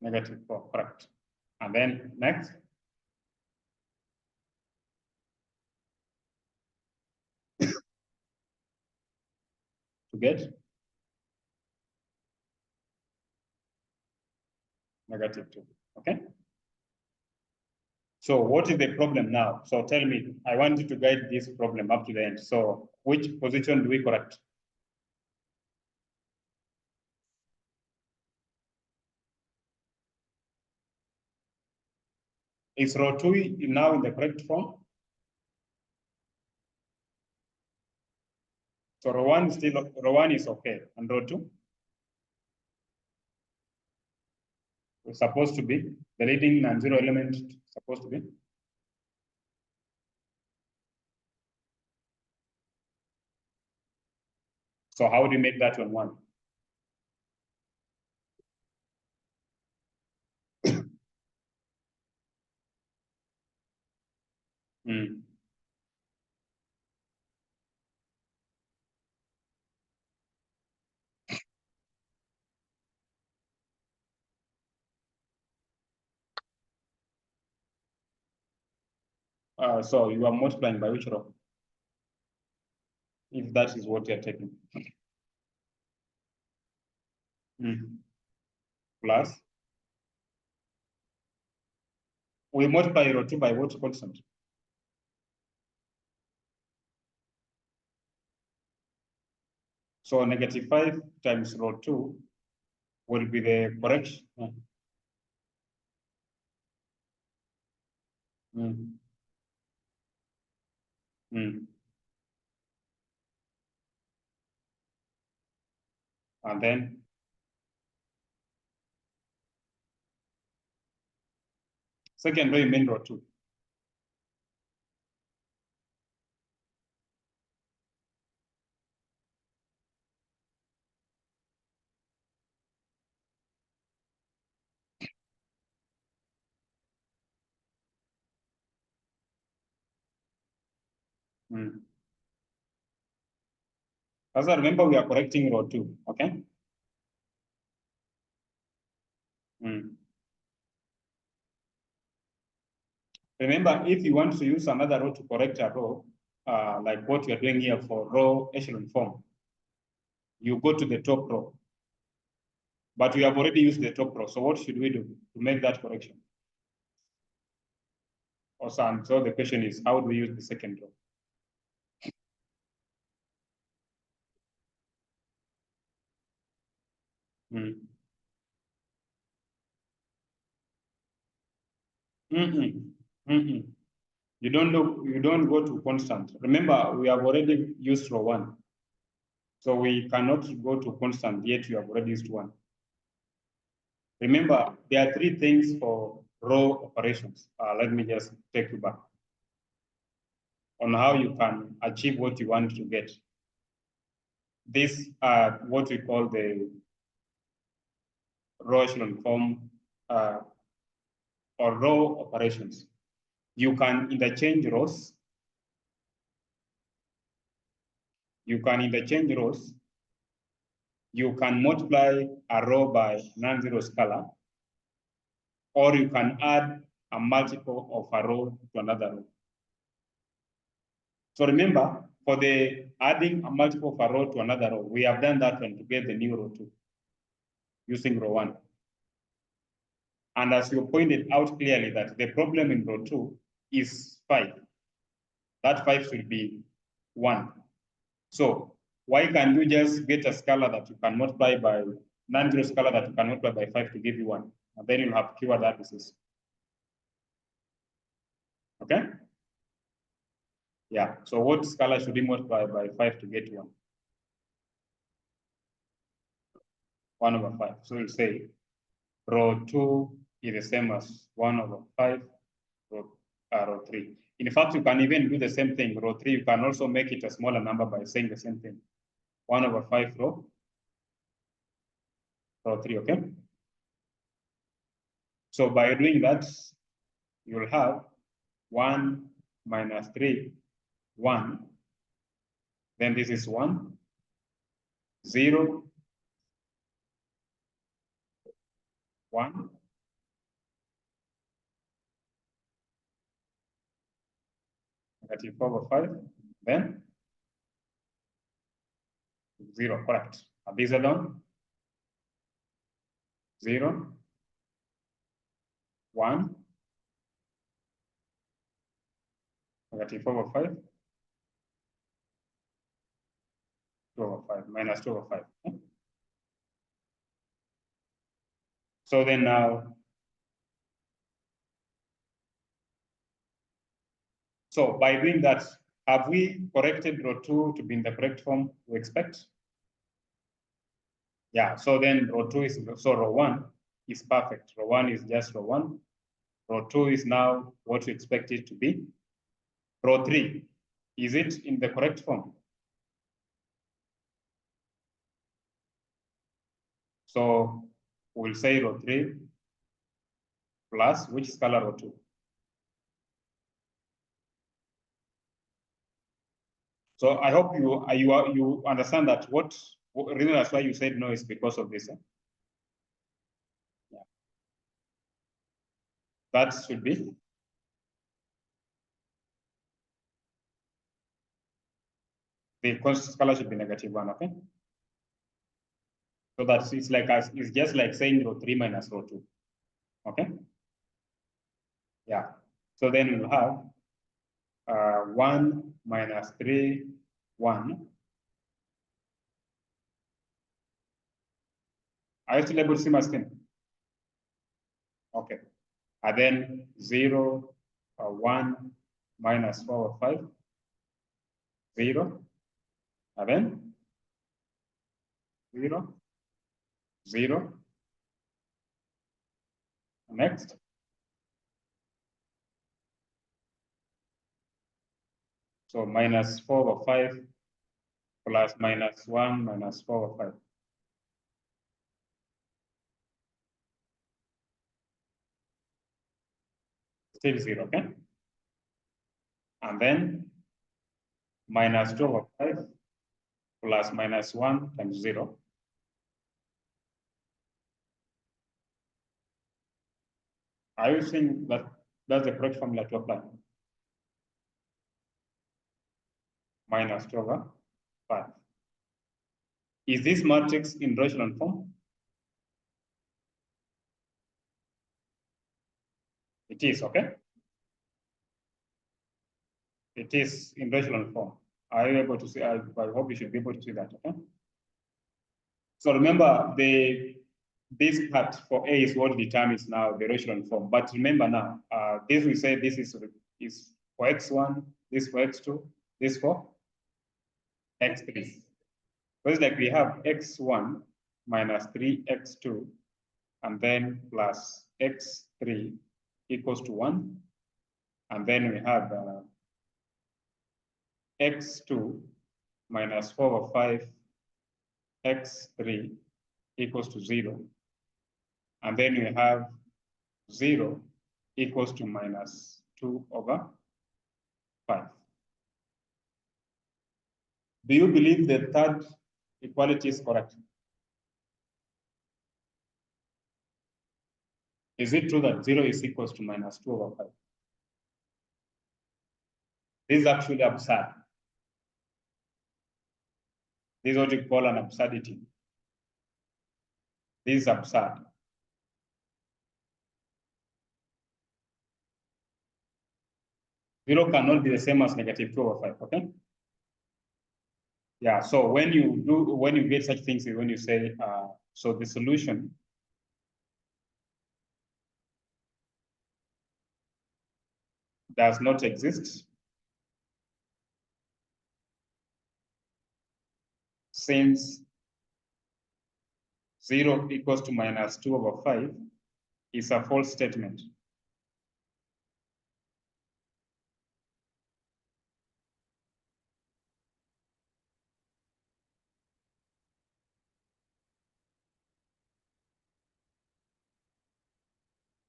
-4, correct. And then next, to get -2, okay? So what is the problem now? So tell me, I want you to guide this problem up to the end. So which position do we correct? Is row 2 now in the correct form? So row 1 is still, row 1 is okay, and row 2? It's supposed to be, the leading non-zero element supposed to be? So how do you make that one 1? So you are multiplying by which row? If that is what you're taking. Plus, we multiply row 2 by what constant? So -5 times row 2 will be the correction. And then second row, you mean row 2. Also remember, we are correcting row 2, okay? Remember, if you want to use another row to correct a row, like what you're doing here for row echelon form, you go to the top row. But we have already used the top row. So what should we do to make that correction? Awesome. So the question is, how do we use the second row? You don't go to constant. Remember, we have already used row 1. So we cannot go to constant, yet you have already used 1. Remember, there are 3 things for row operations. Let me just take you back on how you can achieve what you want to get. These are what we call the row echelon form or row operations. You can interchange rows. You can interchange rows. You can multiply a row by non-zero scalar, or you can add a multiple of a row to another row. So remember, for the adding a multiple of a row to another row, we have done that one to get the new row 2 using row 1. And as you pointed out clearly that the problem in row 2 is 5. That 5 should be 1. So why can't you just get a scalar that you can multiply by non-zero scalar that you can multiply by 5 to give you 1? And then you'll have cured that disease. Okay? Yeah. So what scalar should we multiply by 5 to get 1? 1/5. So we'll say row 2 is the same as 1/5 row 3. In fact, you can even do the same thing. Row 3, you can also make it a smaller number by saying the same thing. 1/5 row 3, okay? So by doing that, you'll have 1 minus 3, 1. Then this is 1, 0, 1. -4/5, then 0, correct. Are these alone? 0, 1, -4/5, 2/5, minus 2/5. Okay? So then now, so by doing that, have we corrected row 2 to be in the correct form we expect? Yeah, so then row 2 is, so row 1 is perfect. Row 1 is just row 1. Row 2 is now what you expect it to be. Row 3, is it in the correct form? So we'll say row 3 plus which is color row 2. So I hope you understand that what reason that's why you said no is because of this. Yeah. That should be the constant color should be -1, okay? So that's it's just like saying row 3 minus row 2. Okay. Yeah. So then we'll have 1 minus 3, 1. Are you still able to see my screen? Okay. And then 0, 1, minus 4/5, 0. And then 0, 0. Next. So -4/5 plus -1 minus 4/5. Still 0, okay? And then -2/5 plus -1 times 0. Are you seeing that that's the correct formula to apply? -2/5. Is this matrix in rational form? It is, okay? It is in rational form. Are you able to see? I hope you should be able to see that, okay? So remember, this part for A is what determines now the rational form. But remember now, this we say this is for x1, this for x2, this for x3. So it's like we have x1 minus 3x2, and then plus x3 equals to 1. And then we have x2 minus 4/5 x3 equals to 0. And then we have 0 equals to -2/5. Do you believe the third equality is correct? Is it true that 0 is equals to -2/5? This is actually absurd. This is what you call an absurdity. This is absurd. Zero cannot be the same as -2/5, okay? Yeah, so when you get such things, when you say, so the solution does not exist since 0 equals to minus 2 over 5 is a false statement.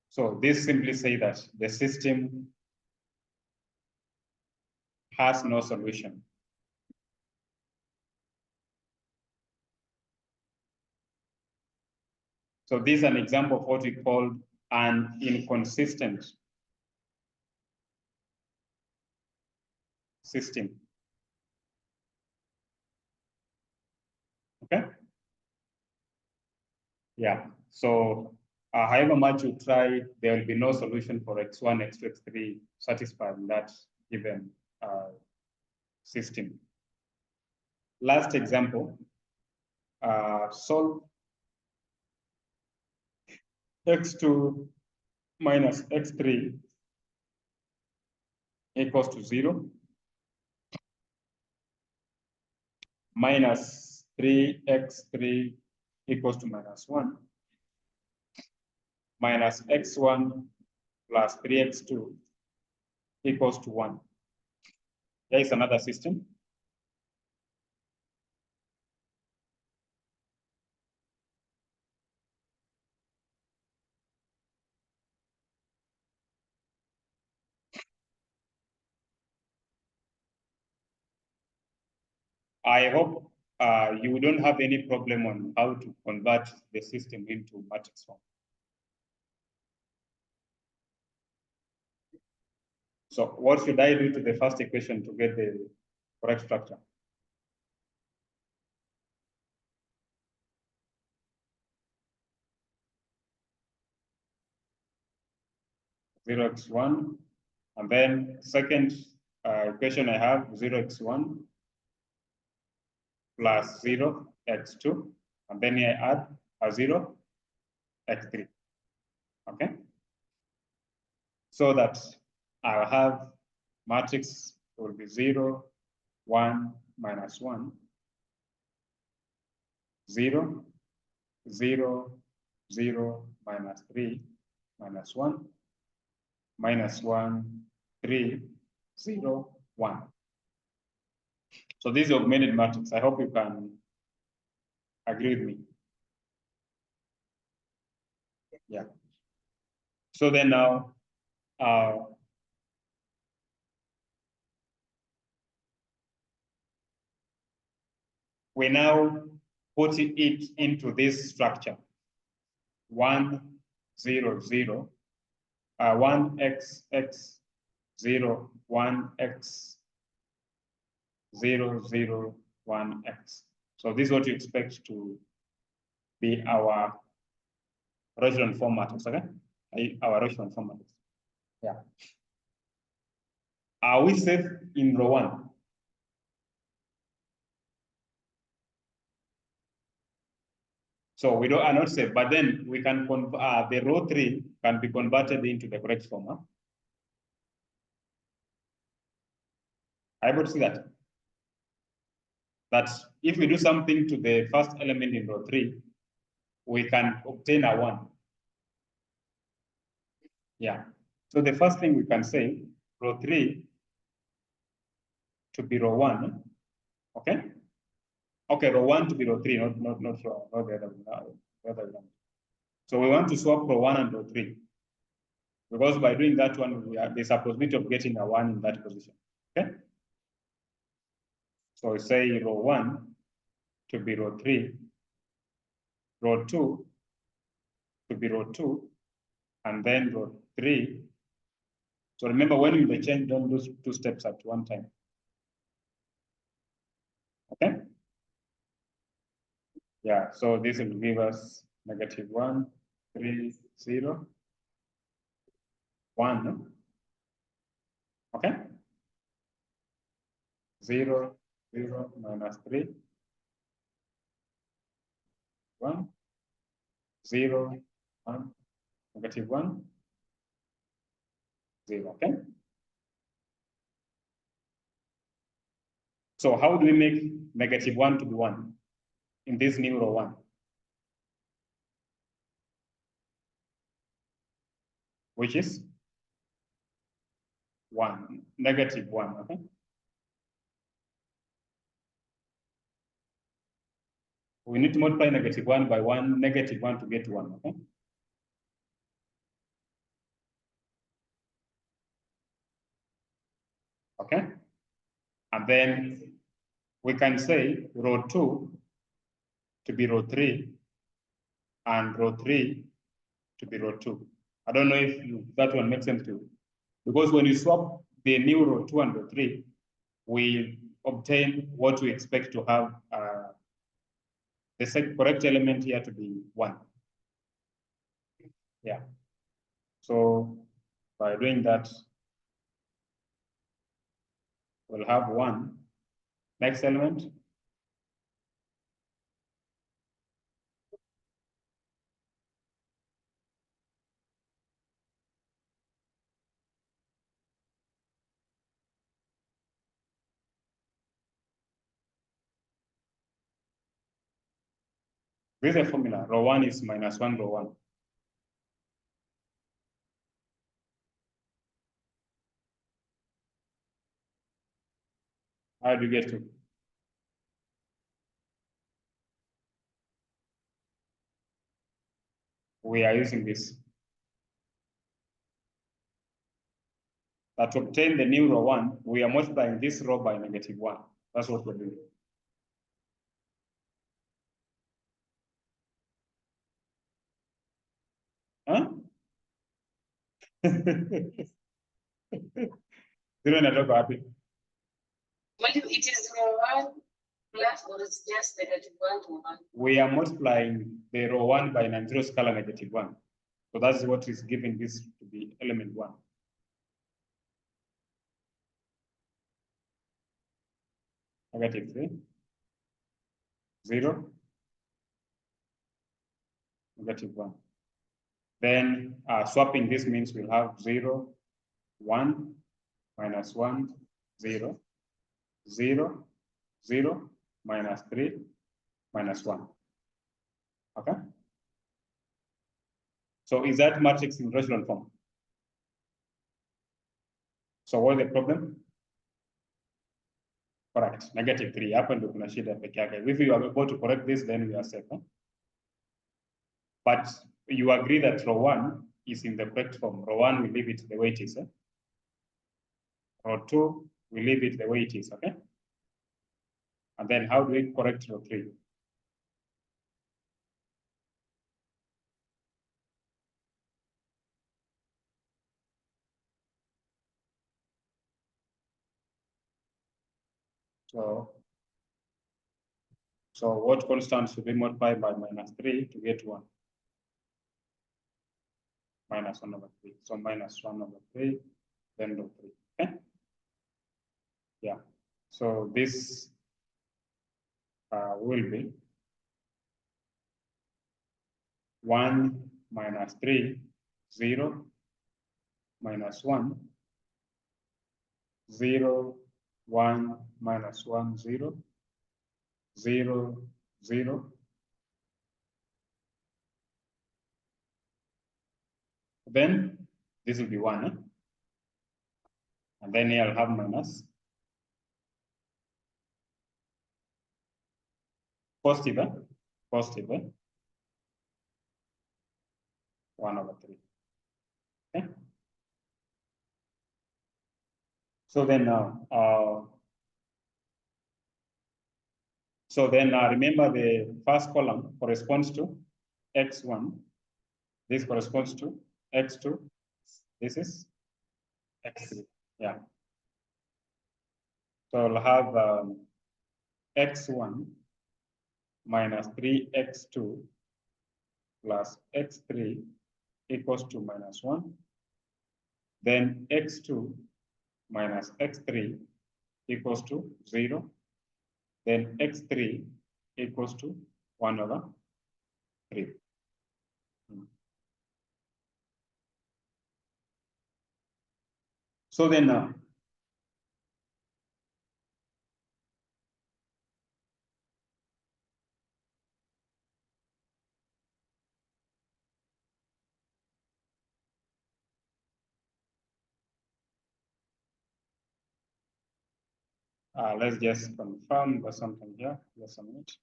So this simply say that the system has no solution. So this is an example of what we call an inconsistent system. Okay? Yeah. So however much you try, there will be no solution for x1, x2, x3 satisfying that given system. Last example, solve x2 minus x3 equals to 0 minus 3x3 equals to minus 1 minus x1 plus 3x2 equals to 1. There is another system. I hope you don't have any problem on how to convert the system into matrix form. So what should I do to the first equation to get the correct structure? Zero x1, and then second equation I have 0x1 plus 0 x2, and then I add a 0 x3. Okay, so that I'll have matrix will be 0, 1, minus 1, 0, 0, 0, minus 3, minus 1, minus 1, 3, 0, 1. So this is augmented matrix. I hope you can agree with me. Yeah. So then now, we now put it into this structure. 1, 0, 0, 1 x, 0, 1 x, 0, 0, 1 x. So this is what you expect to be our Rochelon form matrix, okay? Our Rochelon form matrix. Yeah. Are we safe in row 1? So we are not safe, but then we can the row 3 can be converted into the correct form. Huh? I able to see that. That if we do something to the first element in row 3, we can obtain a 1. Yeah. So the first thing we can say, row 3 to be row 1. Okay. Okay, row 1 to be row 3, not the other one. So we want to swap row 1 and row 3. Because by doing that one, there's a possibility of getting a 1 in that position. Okay. So we say row 1 to be row 3, row 2 to be row 2, and then row 3. So remember, when you change, don't do 2 steps at one time. Okay? Yeah, so this will give us -1, 3, 0, 1. Okay? 0, 0, minus 3, 1, 0, 1, -1, 0. Okay? So how do we make -1 to be 1 in this new row 1? which is 1, -1, okay? We need to multiply -1 by 1, -1 to get 1, okay? Okay? And then we can say row 2 to be row 3 and row 3 to be row 2. I don't know if that one makes sense to you. Because when you swap the new row 2 and row 3, we obtain what we expect to have the correct element here to be 1. Yeah. So by doing that, we'll have 1. Next element. This is a formula. Row 1 is -1 row 1. How do you get to? We are using this. But to obtain the new row 1, we are multiplying this row by -1. That's what we're doing. Huh? Zero inatoka wapi? It is row 1 plus, or it's just -1 to 1? We are multiplying the row 1 by non-zero scalar -1. So that's what is giving this to be element 1. -3, 0, -1. Then swapping this means we'll have 0, 1, -1, 0, 0, 0, -3, -1. Okay? So is that matrix in rational form? So what's the problem? Correct, -3. Hapo ndio kuna shida peke yake. If you are able to correct this, then we are safe. Huh? But you agree that row 1 is in the correct form. Row 1, we leave it the way it is. Row 2, we leave it the way it is, okay? And then how do we correct row 3? So what constant should we multiply by -3 to get 1? -1/3. So -1/3, then row 3. Okay? Yeah. So this will be 1 -3, 0, -1, 0, 1, -1, 0, 0, 0. Then this will be 1. And then here I'll have minus. Positive, positive. 1/3. Okay. So then now, remember the first column corresponds to x1. This corresponds to x2. This is x3. Yeah. So I'll have x1 minus 3x2 plus x3 equals to -1. Then x2 minus x3 equals to 0. Then x3 equals to 1/3. So then Let's just confirm there's something here. Let's submit.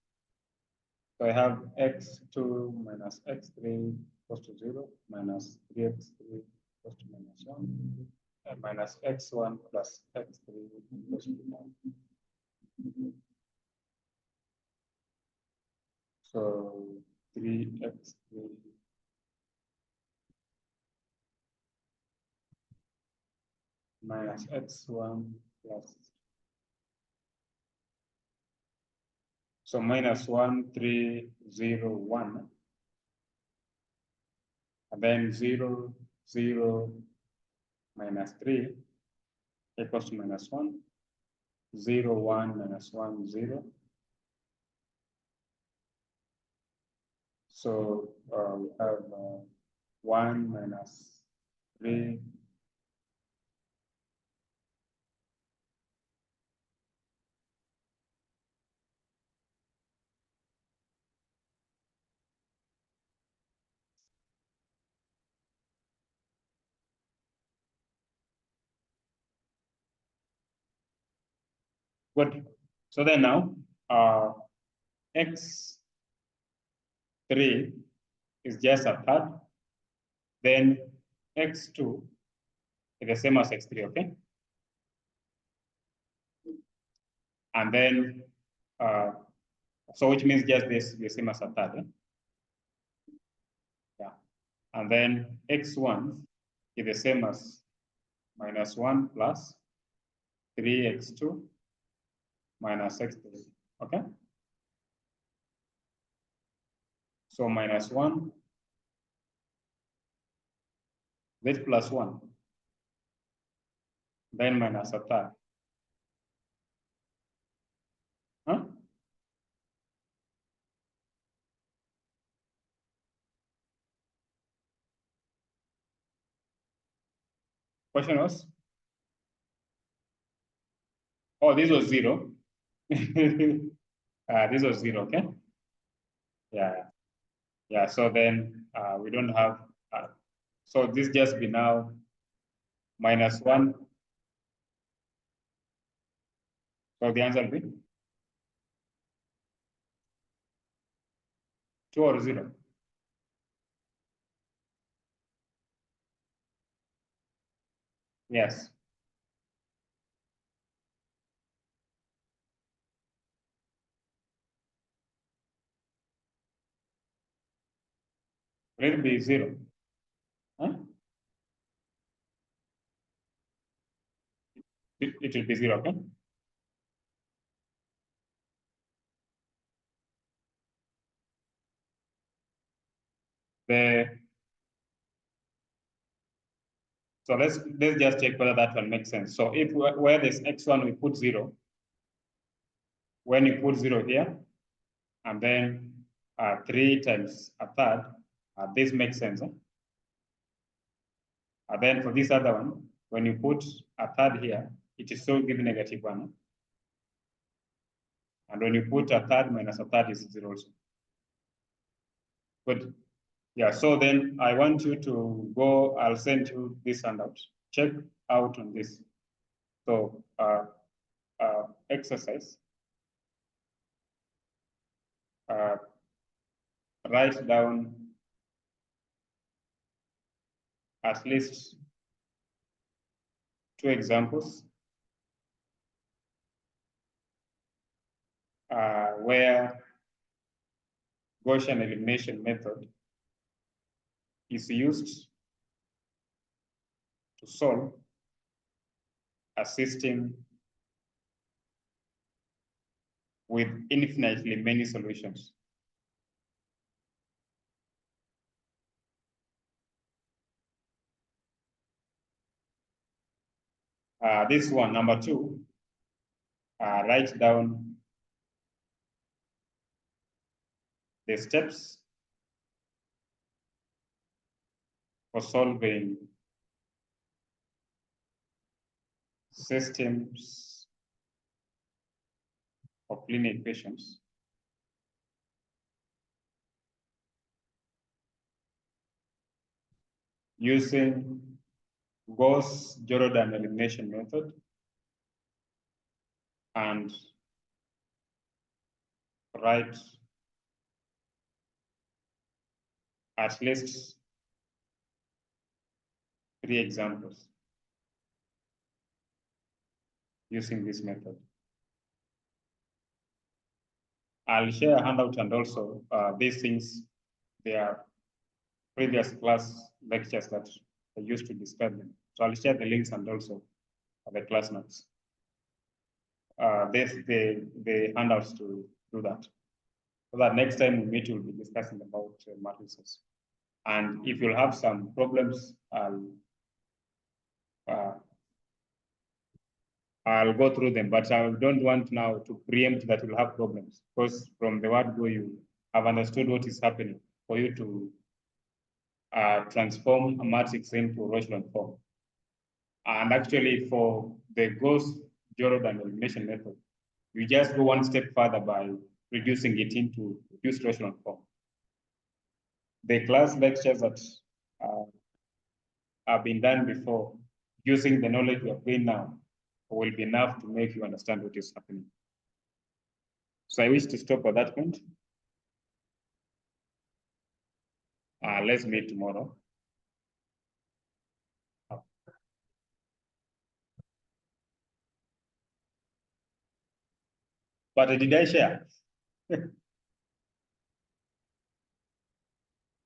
So I have x2 minus x3 equals to 0 minus 3x3 equals to minus 1 and minus x1 plus x3 equals to 1. So 3x3 minus x1 plus, so minus 1, 3, 0, 1, and then 0, 0, minus 3 equals to minus 1, 0, 1, minus 1, 0. So we have 1 minus 3. Good. So then now x3 is just a third. Then x2 is the same as x3, okay? And then, so which means just this, the same as a third. Eh? Yeah. And then x1 is the same as minus 1 plus 3x2 minus x3, okay? So minus 1, this plus 1, then minus a third. Huh? Question was? Oh, this was 0. This was 0, okay? Yeah. Yeah, so then we don't have, so this just be now minus 1. So the answer will be 2 or 0. Yes. Will it be 0? Huh? It will be 0, okay? So let's just check whether that one makes sense. So if where there's x1, we put 0. When you put 0 here, and then 3 times a third, this makes sense. And then for this other one, when you put a third here, it is still giving -1. And when you put a third minus a third is 0 also. Good. Yeah, so then I want you to go, I'll send you this handout. Check out on this. So exercise. Write down at least 2 examples where Gaussian elimination method is used to solve a system with infinitely many solutions. This one, number 2, write down the steps for solving systems of linear equations using Gauss-Jordan elimination method and write at least 3 examples using this method. I'll share a handout, and also these things, they are previous class lectures that I used to describe them. So I'll share the links and also the class notes. The handouts to do that. So that next time we meet, we'll be discussing about matrices. And if you'll have some problems, I'll go through them, but I don't want now to preempt that you'll have problems, because from the word go, you have understood what is happening for you to transform a matrix into a echelon form. And actually, for the Gauss-Jordan elimination method, you just go one step further by reducing it into reduced echelon form. The class lectures that have been done before, using the knowledge you have gained now, will be enough to make you understand what is happening. So I wish to stop at that point. Let's meet tomorrow. But did I share?